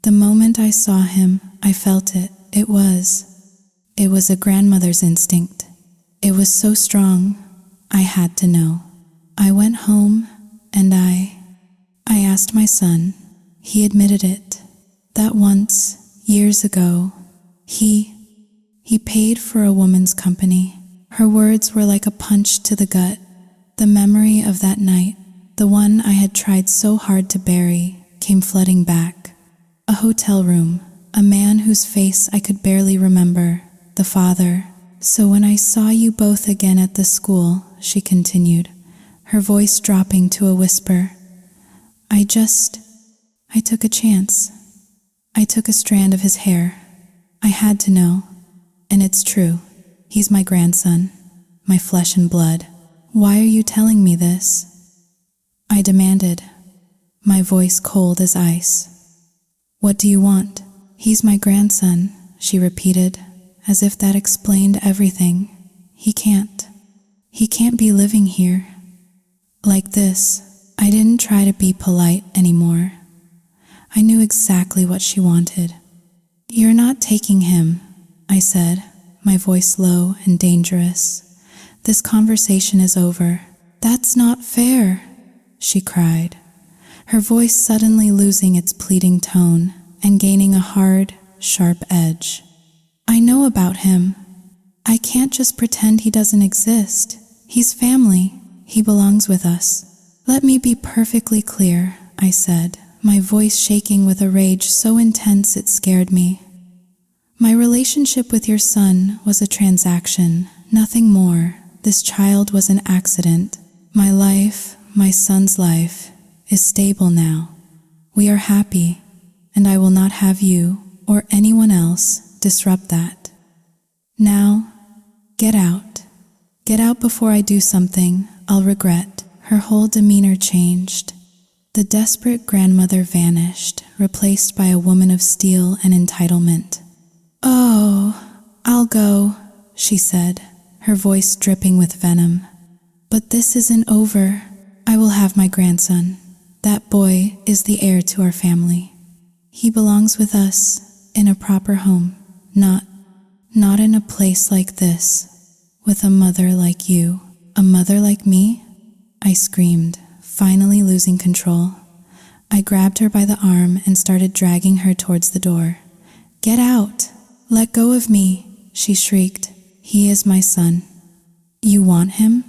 The moment I saw him, I felt it. It was a grandmother's instinct. It was so strong, I had to know. I went home and I asked my son. He admitted it, that once, years ago, he paid for a woman's company. Her words were like a punch to the gut. The memory of that night, the one I had tried so hard to bury, came flooding back. A hotel room, a man whose face I could barely remember, the father. So when I saw you both again at the school, she continued, her voice dropping to a whisper, I took a chance. I took a strand of his hair. I had to know. And it's true. He's my grandson, my flesh and blood. Why are you telling me this? I demanded, my voice cold as ice. What do you want? He's my grandson, she repeated, as if that explained everything. He can't be living here. Like this. I didn't try to be polite anymore. I knew exactly what she wanted. You're not taking him, I said, my voice low and dangerous. This conversation is over. That's not fair, she cried, her voice suddenly losing its pleading tone and gaining a hard, sharp edge. I know about him. I can't just pretend he doesn't exist. He's family. He belongs with us. Let me be perfectly clear, I said, my voice shaking with a rage so intense it scared me. My relationship with your son was a transaction, nothing more. This child was an accident. My life, my son's life, is stable now. We are happy, and I will not have you or anyone else disrupt that. Now, get out. Get out before I do something I'll regret. Her whole demeanor changed. The desperate grandmother vanished, replaced by a woman of steel and entitlement. Oh, I'll go, she said, her voice dripping with venom. But this isn't over. I will have my grandson. That boy is the heir to our family. He belongs with us, in a proper home, not in a place like this, with a mother like you. A mother like me? I screamed, finally losing control. I grabbed her by the arm and started dragging her towards the door. Get out! Let go of me, she shrieked. He is my son. You want him?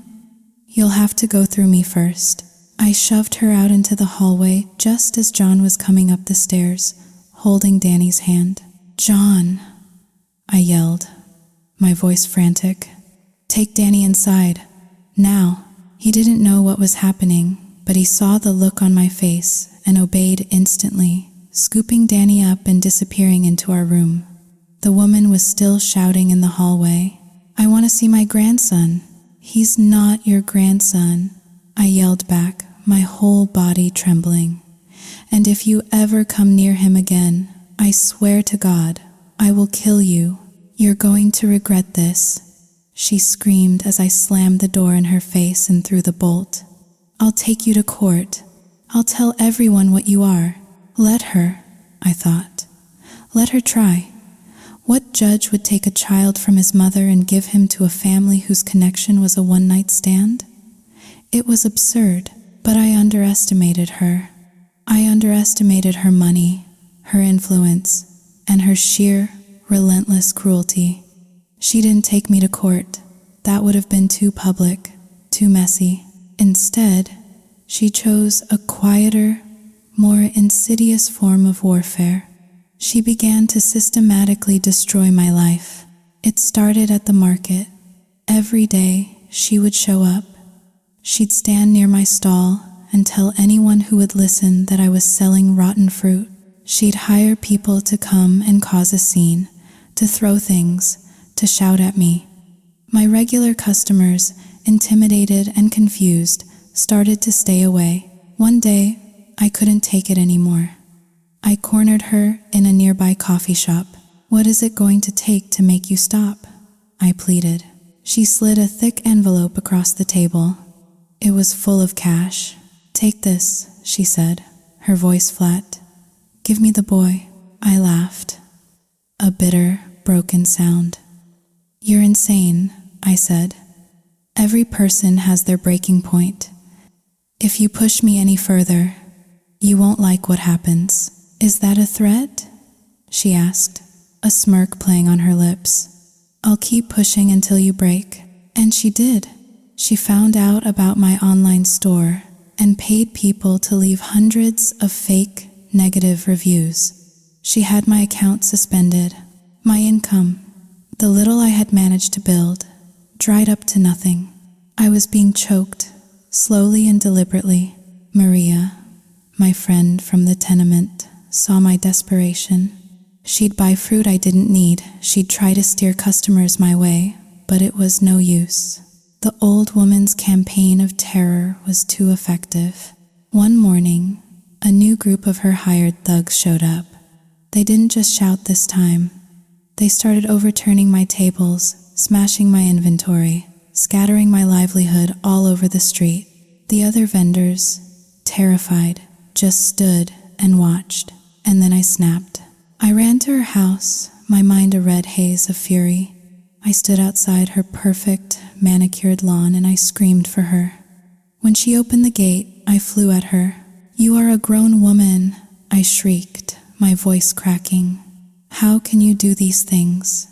You'll have to go through me first. I shoved her out into the hallway just as John was coming up the stairs, holding Danny's hand. John, I yelled, my voice frantic. Take Danny inside. Now. He didn't know what was happening, but he saw the look on my face and obeyed instantly, scooping Danny up and disappearing into our room. The woman was still shouting in the hallway, I want to see my grandson. He's not your grandson, I yelled back, my whole body trembling. And if you ever come near him again, I swear to God, I will kill you. You're going to regret this. She screamed as I slammed the door in her face and threw the bolt. I'll take you to court. I'll tell everyone what you are. Let her, I thought. Let her try. What judge would take a child from his mother and give him to a family whose connection was a one-night stand? It was absurd, but I underestimated her. I underestimated her money, her influence, and her sheer, relentless cruelty. She didn't take me to court. That would have been too public, too messy. Instead, she chose a quieter, more insidious form of warfare. She began to systematically destroy my life. It started at the market. Every day, she would show up. She'd stand near my stall and tell anyone who would listen that I was selling rotten fruit. She'd hire people to come and cause a scene, to throw things, to shout at me. My regular customers, intimidated and confused, started to stay away. One day, I couldn't take it anymore. I cornered her in a nearby coffee shop. "What is it going to take to make you stop?" I pleaded. She slid a thick envelope across the table. It was full of cash. "Take this," she said, her voice flat. "Give me the boy." I laughed. A bitter, broken sound. "You're insane," I said. "Every person has their breaking point. If you push me any further, you won't like what happens." "Is that a threat?" she asked, a smirk playing on her lips. "I'll keep pushing until you break." And she did. She found out about my online store and paid people to leave hundreds of fake, negative reviews. She had my account suspended. My income, the little I had managed to build, dried up to nothing. I was being choked, slowly and deliberately. Maria, my friend from the tenement, saw my desperation. She'd buy fruit I didn't need. She'd try to steer customers my way, but it was no use. The old woman's campaign of terror was too effective. One morning, a new group of her hired thugs showed up. They didn't just shout this time. They started overturning my tables, smashing my inventory, scattering my livelihood all over the street. The other vendors, terrified, just stood and watched. And then I snapped. I ran to her house, my mind a red haze of fury. I stood outside her perfect, manicured lawn and I screamed for her. When she opened the gate, I flew at her. "You are a grown woman," I shrieked, my voice cracking. "How can you do these things?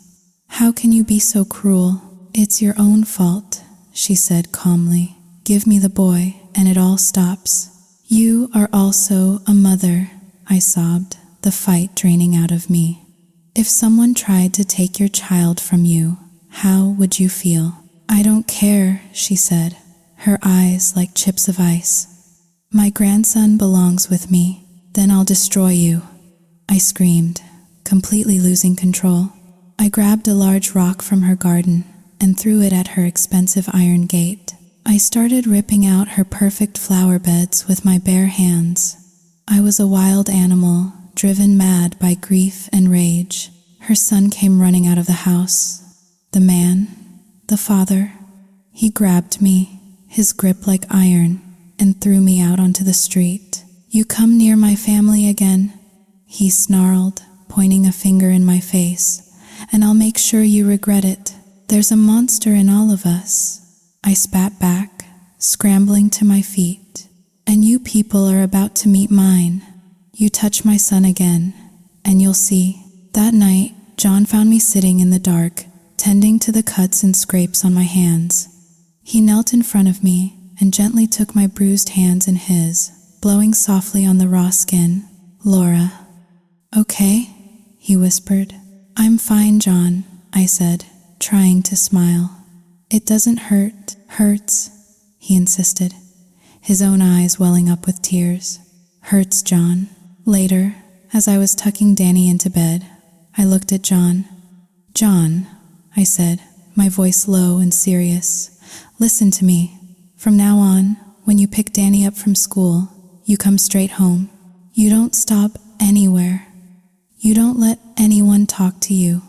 How can you be so cruel?" "It's your own fault," she said calmly. "Give me the boy, and it all stops." "You are also a mother," I sobbed, the fight draining out of me. "If someone tried to take your child from you, how would you feel?" "I don't care," she said, her eyes like chips of ice. "My grandson belongs with me, then I'll destroy you," I screamed, completely losing control. I grabbed a large rock from her garden and threw it at her expensive iron gate. I started ripping out her perfect flower beds with my bare hands. I was a wild animal, driven mad by grief and rage. Her son came running out of the house. The man, the father, he grabbed me, his grip like iron, and threw me out onto the street. "You come near my family again," he snarled, pointing a finger in my face, "and I'll make sure you regret it. There's a monster in all of us." I spat back, scrambling to my feet. "And you people are about to meet mine. You touch my son again, and you'll see." That night, John found me sitting in the dark, tending to the cuts and scrapes on my hands. He knelt in front of me and gently took my bruised hands in his, blowing softly on the raw skin. "Laura." "Okay?" he whispered. "I'm fine, John," I said, trying to smile. "It doesn't hurt." "Hurts," he insisted, his own eyes welling up with tears. "Hurts, John." Later, as I was tucking Danny into bed, I looked at John. "John," I said, my voice low and serious, "listen to me. From now on, when you pick Danny up from school, you come straight home. You don't stop anywhere. You don't let anyone talk to you.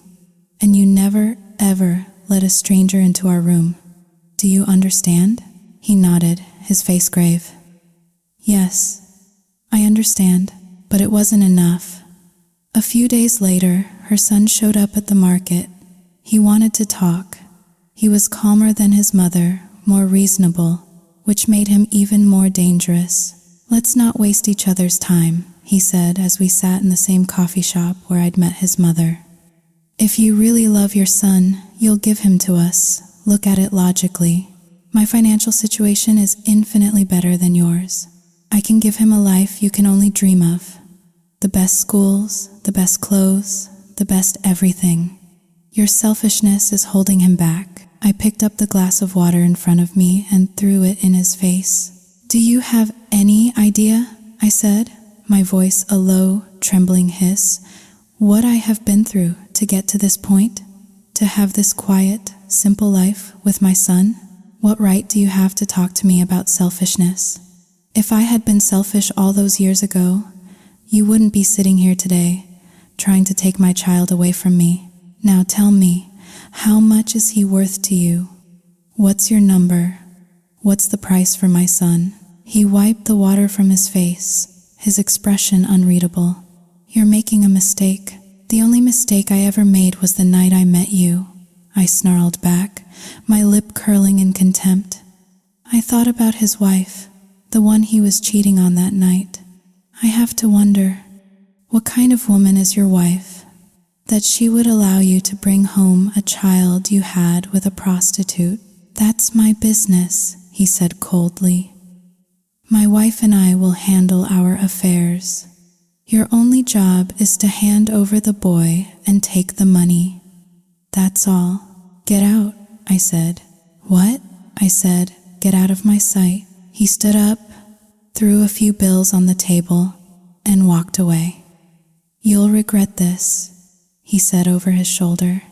And you never, ever let a stranger into our room. Do you understand?" He nodded, his face grave. "Yes, I understand." But it wasn't enough. A few days later, her son showed up at the market. He wanted to talk. He was calmer than his mother, more reasonable, which made him even more dangerous. Let's not waste each other's time, he said as we sat in the same coffee shop where I'd met his mother. If you really love your son, you'll give him to us. Look at it logically. My financial situation is infinitely better than yours. I can give him a life you can only dream of. The best schools, the best clothes, the best everything. Your selfishness is holding him back. I picked up the glass of water in front of me and threw it in his face. Do you have any idea, I said, my voice a low, trembling hiss, what I have been through to get to this point? To have this quiet, simple life with my son? What right do you have to talk to me about selfishness? If I had been selfish all those years ago, you wouldn't be sitting here today, trying to take my child away from me. Now tell me, how much is he worth to you? What's your number? What's the price for my son? He wiped the water from his face, his expression unreadable. You're making a mistake. The only mistake I ever made was the night I met you, I snarled back, my lip curling in contempt. I thought about his wife, the one he was cheating on that night. I have to wonder, what kind of woman is your wife, that she would allow you to bring home a child you had with a prostitute? That's my business, he said coldly. My wife and I will handle our affairs. Your only job is to hand over the boy and take the money. That's all. Get out, I said. What? I said, get out of my sight. He stood up, threw a few bills on the table, and walked away. You'll regret this, he said over his shoulder.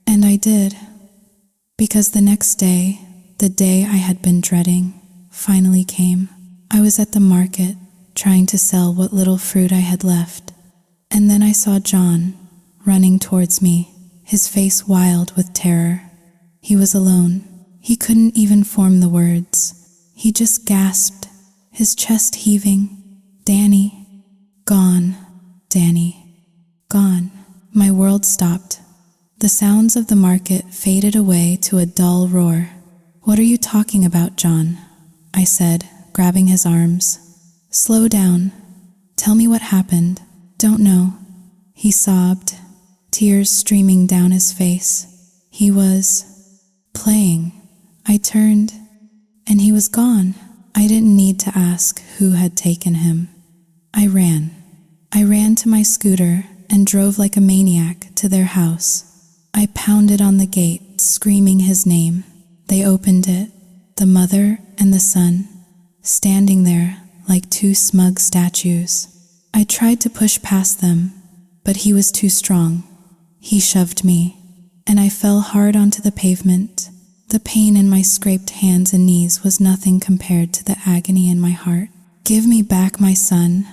And I did, because the next day, the day I had been dreading, finally came. I was at the market, trying to sell what little fruit I had left. And then I saw John running towards me, his face wild with terror. He was alone. He couldn't even form the words. He just gasped, his chest heaving. Danny, gone. Danny, gone. My world stopped. The sounds of the market faded away to a dull roar. What are you talking about, John? I said, grabbing his arms. Slow down. Tell me what happened. Don't know. He sobbed, tears streaming down his face. He was playing. I turned, and he was gone. I didn't need to ask who had taken him. I ran. I ran to my scooter and drove like a maniac to their house. I pounded on the gate, screaming his name. They opened it, the mother and the son, standing there like two smug statues. I tried to push past them, but he was too strong. He shoved me, and I fell hard onto the pavement. The pain in my scraped hands and knees was nothing compared to the agony in my heart. Give me back my son,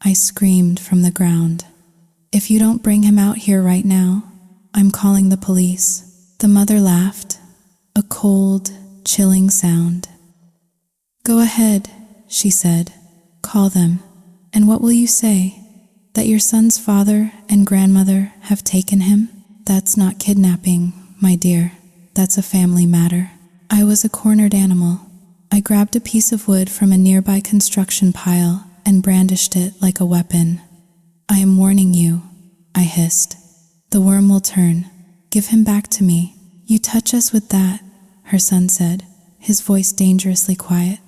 I screamed from the ground. If you don't bring him out here right now, I'm calling the police. The mother laughed, a cold, chilling sound. Go ahead, she said. Call them. And what will you say? That your son's father and grandmother have taken him? That's not kidnapping, my dear. That's a family matter. I was a cornered animal. I grabbed a piece of wood from a nearby construction pile and brandished it like a weapon. I am warning you, I hissed. The worm will turn. Give him back to me. You touch us with that, her son said, his voice dangerously quiet.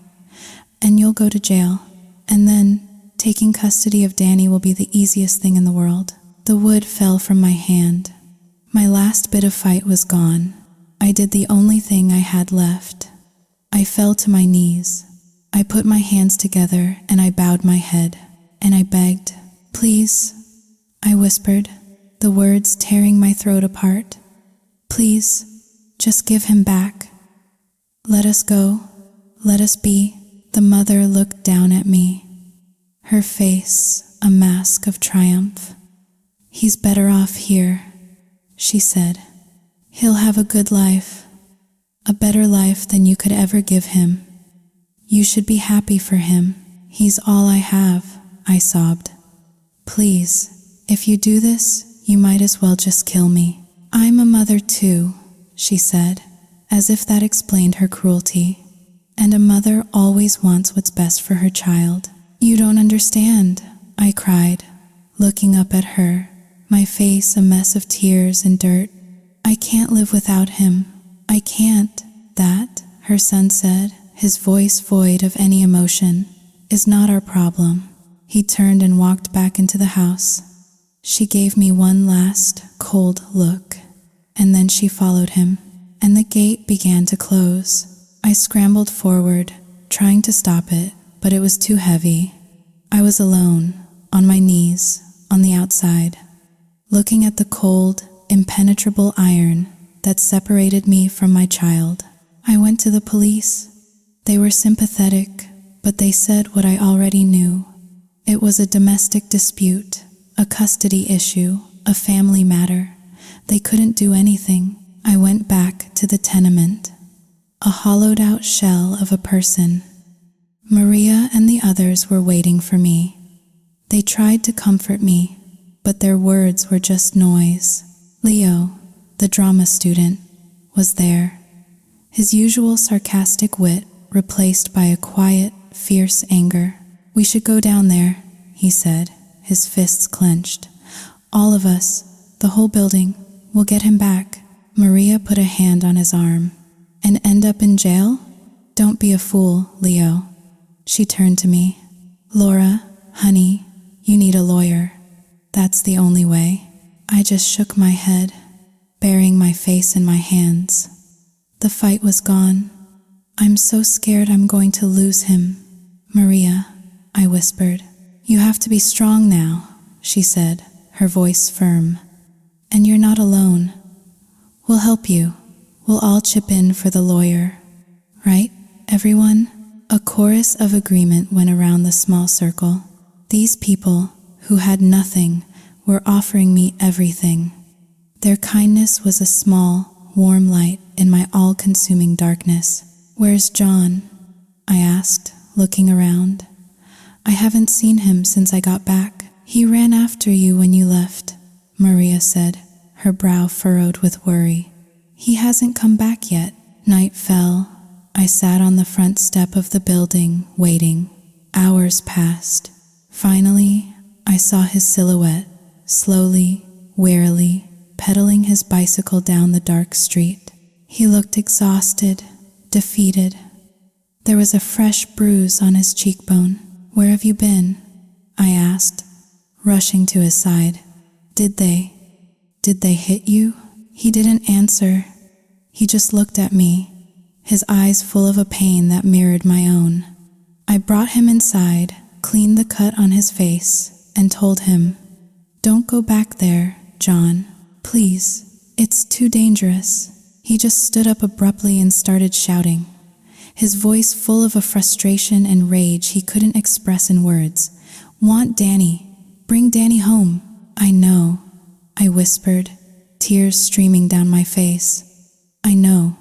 And you'll go to jail. And then, taking custody of Danny will be the easiest thing in the world. The wood fell from my hand. My last bit of fight was gone. I did the only thing I had left. I fell to my knees. I put my hands together and I bowed my head. And I begged, please, I whispered, the words tearing my throat apart. Please, just give him back. Let us go. Let us be. The mother looked down at me, her face a mask of triumph. He's better off here, she said. He'll have a good life, a better life than you could ever give him. You should be happy for him. He's all I have, I sobbed. Please, if you do this, you might as well just kill me. I'm a mother too, she said, as if that explained her cruelty. And a mother always wants what's best for her child. You don't understand, I cried, looking up at her, my face a mess of tears and dirt. I can't live without him. I can't. That, her son said, his voice void of any emotion, is not our problem. He turned and walked back into the house. She gave me one last, cold look, and then she followed him, and the gate began to close. I scrambled forward, trying to stop it, but it was too heavy. I was alone, on my knees, on the outside, looking at the cold, impenetrable iron that separated me from my child. I went to the police. They were sympathetic, but they said what I already knew. It was a domestic dispute, a custody issue, a family matter. They couldn't do anything. I went back to the tenement, a hollowed-out shell of a person. Maria and the others were waiting for me. They tried to comfort me, but their words were just noise. Leo, the drama student, was there, his usual sarcastic wit replaced by a quiet, fierce anger. We should go down there, he said, his fists clenched. All of us, the whole building, will get him back. Maria put a hand on his arm. And end up in jail? Don't be a fool, Leo. She turned to me. Laura, honey, you need a lawyer. That's the only way. I just shook my head, burying my face in my hands. The fight was gone. I'm so scared I'm going to lose him. Maria, I whispered. You have to be strong now, she said, her voice firm. And you're not alone. We'll help you. We'll all chip in for the lawyer. Right, everyone? A chorus of agreement went around the small circle. These people, who had nothing, were offering me everything. Their kindness was a small, warm light in my all-consuming darkness. Where's John? I asked, looking around. I haven't seen him since I got back. He ran after you when you left, Maria said, her brow furrowed with worry. He hasn't come back yet. Night fell. I sat on the front step of the building, waiting. Hours passed. Finally, I saw his silhouette, slowly, warily, pedaling his bicycle down the dark street. He looked exhausted, defeated. There was a fresh bruise on his cheekbone. Where have you been? I asked, rushing to his side. Did they hit you? He didn't answer. He just looked at me, his eyes full of a pain that mirrored my own. I brought him inside, cleaned the cut on his face, and told him, "Don't go back there, John. Please, it's too dangerous." He just stood up abruptly and started shouting, his voice full of a frustration and rage he couldn't express in words. "Want Danny. Bring Danny home." "I know," I whispered, tears streaming down my face. "I know.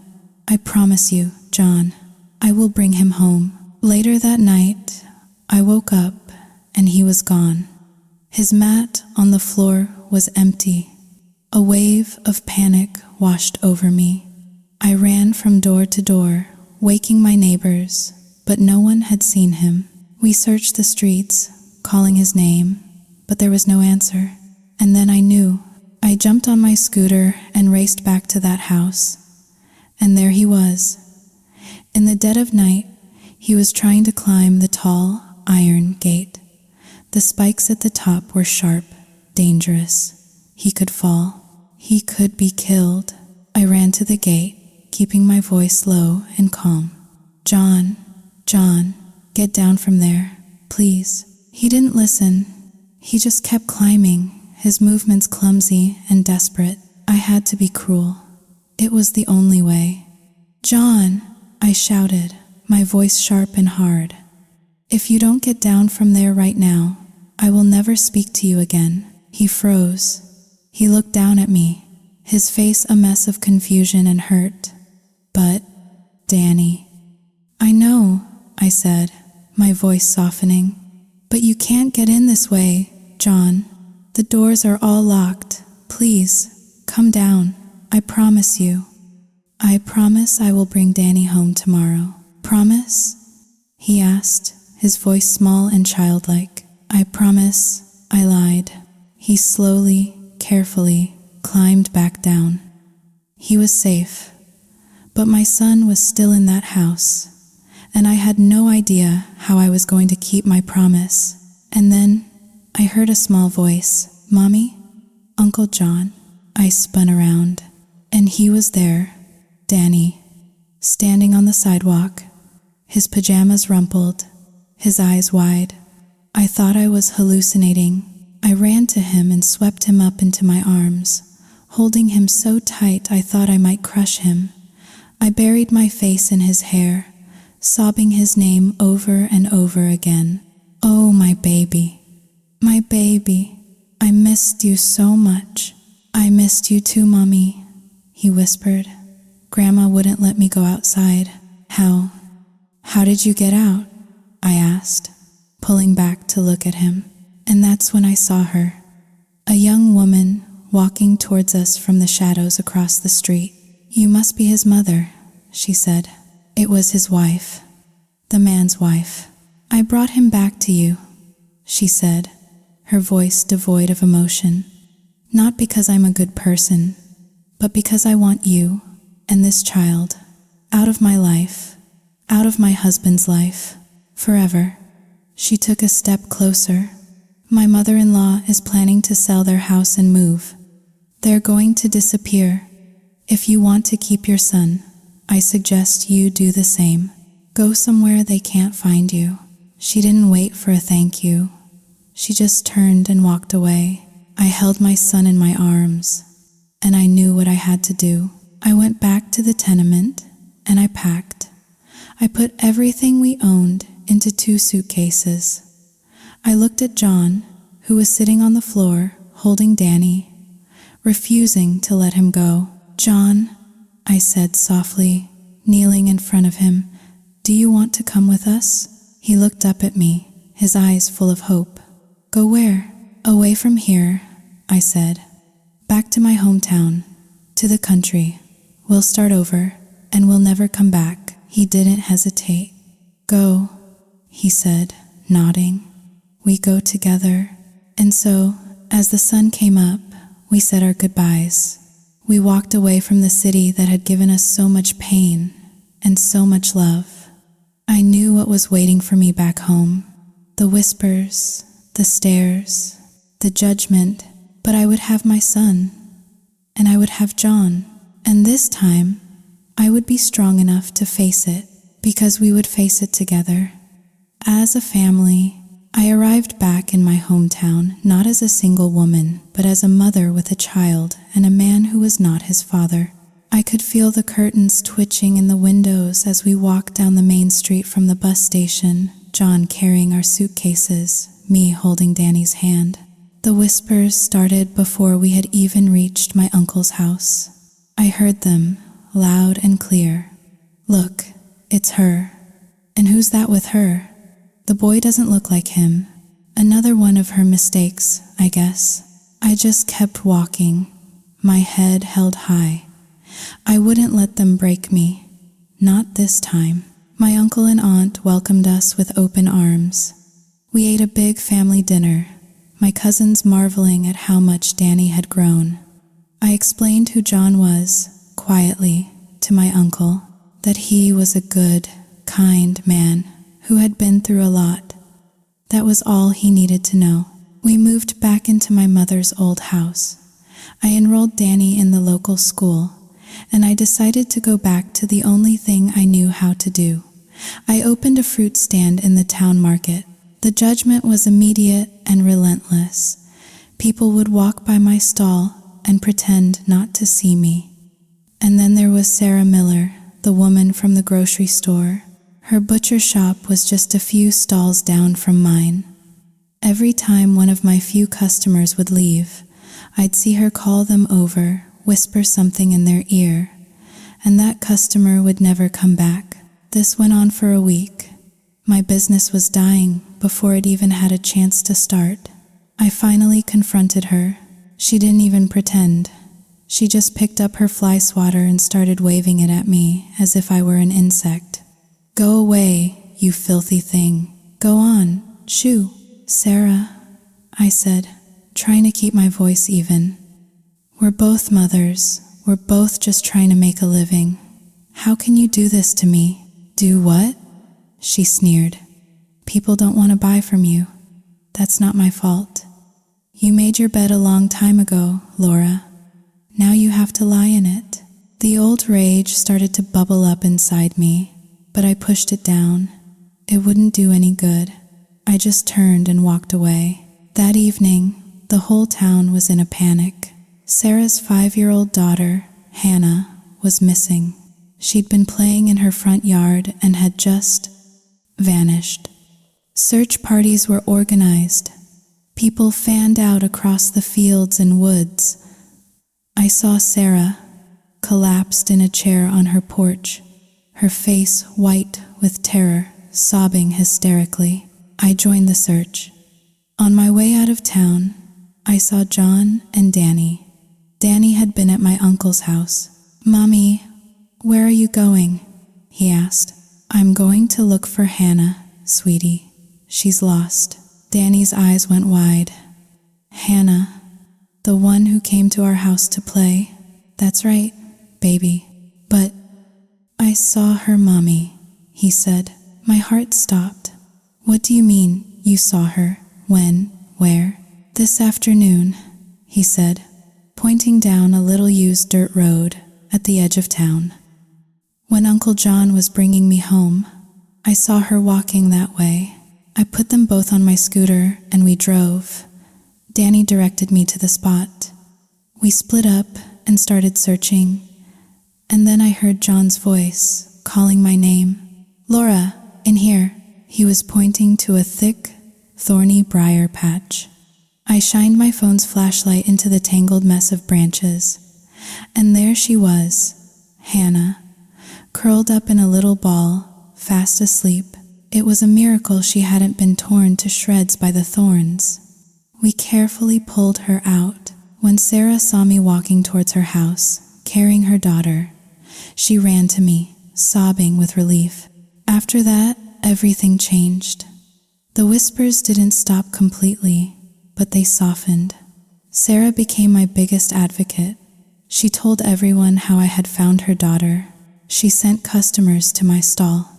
I promise you, John. I will bring him home." Later that night, I woke up and he was gone. His mat on the floor was empty. A wave of panic washed over me. I ran from door to door, waking my neighbors, but no one had seen him. We searched the streets, calling his name, but there was no answer. And then I knew. I jumped on my scooter and raced back to that house. And there he was. In the dead of night, he was trying to climb the tall, iron gate. The spikes at the top were sharp, dangerous. He could fall. He could be killed. I ran to the gate, keeping my voice low and calm. John, get down from there, please." He didn't listen. He just kept climbing, his movements clumsy and desperate. I had to be cruel. It was the only way. "John," I shouted, my voice sharp and hard. "If you don't get down from there right now, I will never speak to you again." He froze. He looked down at me, his face a mess of confusion and hurt. "But, Danny." "I know," I said, my voice softening. "But you can't get in this way, John. The doors are all locked. Please, come down. I promise you." "I promise I will bring Danny home tomorrow." "Promise?" he asked, his voice small and childlike. "I promise," I lied. He slowly, carefully climbed back down. He was safe, but my son was still in that house, and I had no idea how I was going to keep my promise. And then I heard a small voice, "Mommy? Uncle John." I spun around, and he was there, Danny, standing on the sidewalk, his pajamas rumpled, his eyes wide. I thought I was hallucinating. I ran to him and swept him up into my arms, holding him so tight I thought I might crush him. I buried my face in his hair, sobbing his name over and over again. "Oh, my baby, my baby, I missed you so much." "I missed you too, Mommy," he whispered. "Grandma wouldn't let me go outside." How did you get out?" I asked, pulling back to look at him. And that's when I saw her, a young woman walking towards us from the shadows across the street. "You must be his mother," she said. It was his wife, the man's wife. "I brought him back to you," she said, her voice devoid of emotion. "Not because I'm a good person, but because I want you and this child out of my life, out of my husband's life, forever." She took a step closer. "My mother-in-law is planning to sell their house and move. They're going to disappear. If you want to keep your son, I suggest you do the same. Go somewhere they can't find you." She didn't wait for a thank you. She just turned and walked away. I held my son in my arms, and I knew what I had to do. I went back to the tenement, and I packed. I put everything we owned into 2 suitcases. I looked at John, who was sitting on the floor, holding Danny, refusing to let him go. "John," I said softly, kneeling in front of him, "do you want to come with us?" He looked up at me, his eyes full of hope. "Go where?" "Away from here," I said. "Back to my hometown, to the country. We'll start over, and we'll never come back." He didn't hesitate. "Go," he said, nodding. "We go together." And so, as the sun came up, we said our goodbyes. We walked away from the city that had given us so much pain and so much love. I knew what was waiting for me back home. The whispers, the stares, the judgment, but I would have my son, and I would have John. And this time, I would be strong enough to face it, because we would face it together. As a family, I arrived back in my hometown not as a single woman, but as a mother with a child and a man who was not his father. I could feel the curtains twitching in the windows as we walked down the main street from the bus station, John carrying our suitcases, me holding Danny's hand. The whispers started before we had even reached my uncle's house. I heard them, loud and clear. "Look, it's her. And who's that with her? The boy doesn't look like him. Another one of her mistakes, I guess." I just kept walking, my head held high. I wouldn't let them break me. Not this time. My uncle and aunt welcomed us with open arms. We ate a big family dinner, my cousins marveling at how much Danny had grown. I explained who John was, quietly, to my uncle, that he was a good, kind man who had been through a lot. That was all he needed to know. We moved back into my mother's old house. I enrolled Danny in the local school, and I decided to go back to the only thing I knew how to do. I opened a fruit stand in the town market. The judgment was immediate and relentless. People would walk by my stall and pretend not to see me. And then there was Sarah Miller, the woman from the grocery store. Her butcher shop was just a few stalls down from mine. Every time one of my few customers would leave, I'd see her call them over, whisper something in their ear, and that customer would never come back. This went on for a week. My business was dying before it even had a chance to start. I finally confronted her. She didn't even pretend. She just picked up her fly swatter and started waving it at me as if I were an insect. "Go away, you filthy thing," Go on, shoo. Sarah, I said, trying to keep my voice even. We're both mothers. We're both just trying to make a living. How can you do this to me? Do what? She sneered. People don't want to buy from you. That's not my fault. You made your bed a long time ago, Laura. Now you have to lie in it. The old rage started to bubble up inside me, but I pushed it down. It wouldn't do any good. I just turned and walked away. That evening, the whole town was in a panic. Sarah's 5-year-old daughter, Hannah, was missing. She'd been playing in her front yard and had just vanished. Search parties were organized. People fanned out across the fields and woods. I saw Sarah, collapsed in a chair on her porch, her face white with terror, sobbing hysterically. I joined the search. On my way out of town, I saw John and Danny. Danny had been at my uncle's house. "Mommy, where are you going?" he asked. "I'm going to look for Hannah, sweetie. She's lost." Danny's eyes went wide. "Hannah, the one who came to our house to play?" "That's right, baby." "But I saw her, Mommy," he said. My heart stopped. "What do you mean, you saw her? When? Where?" "This afternoon," he said, pointing down a little used dirt road at the edge of town. "When Uncle John was bringing me home, I saw her walking that way. I put them both on my scooter and we drove. Danny directed me to the spot. We split up and started searching, and then I heard John's voice calling my name. "Laura, in here." He was pointing to a thick, thorny briar patch. I shined my phone's flashlight into the tangled mess of branches, and there she was, Hannah, curled up in a little ball, fast asleep. It was a miracle she hadn't been torn to shreds by the thorns. We carefully pulled her out. When Sarah saw me walking towards her house, carrying her daughter, she ran to me, sobbing with relief. After that, everything changed. The whispers didn't stop completely, but they softened. Sarah became my biggest advocate. She told everyone how I had found her daughter. She sent customers to my stall.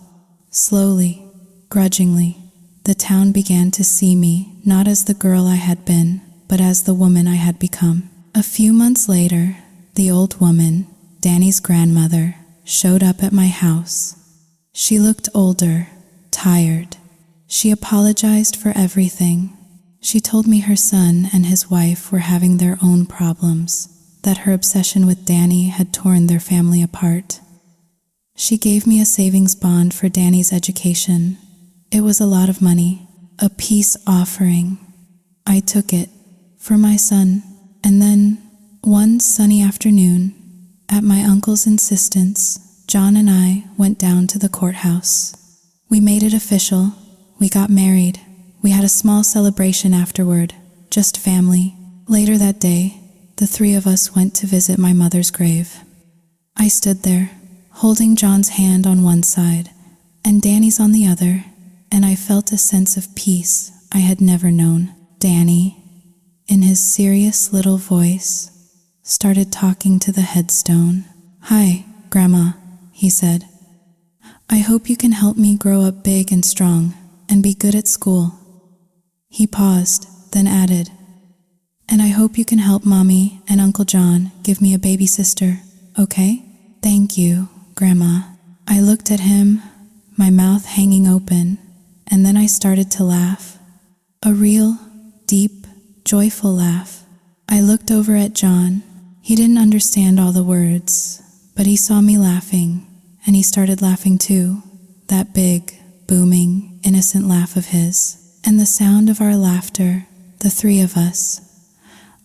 Slowly, grudgingly, the town began to see me not as the girl I had been, but as the woman I had become. A few months later, the old woman, Danny's grandmother, showed up at my house. She looked older, tired. She apologized for everything. She told me her son and his wife were having their own problems, that her obsession with Danny had torn their family apart. She gave me a savings bond for Danny's education. It was a lot of money, a peace offering. I took it for my son, and then, one sunny afternoon, at my uncle's insistence, John and I went down to the courthouse. We made it official. We got married. We had a small celebration afterward, just family. Later that day, the three of us went to visit my mother's grave. I stood there, holding John's hand on one side and Danny's on the other, and I felt a sense of peace I had never known. Danny, in his serious little voice, started talking to the headstone. "Hi, Grandma," he said. "I hope you can help me grow up big and strong and be good at school." He paused, then added, "And I hope you can help Mommy and Uncle John give me a baby sister, okay?" "Thank you, Grandma." I looked at him, my mouth hanging open, and then I started to laugh. A real, deep, joyful laugh. I looked over at John. He didn't understand all the words, but he saw me laughing, and he started laughing too, that big, booming, innocent laugh of his. And the sound of our laughter, the three of us,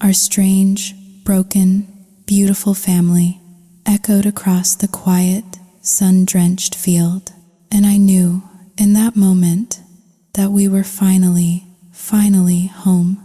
our strange, broken, beautiful family, echoed across the quiet, sun-drenched field. And I knew, in that moment, that we were finally home.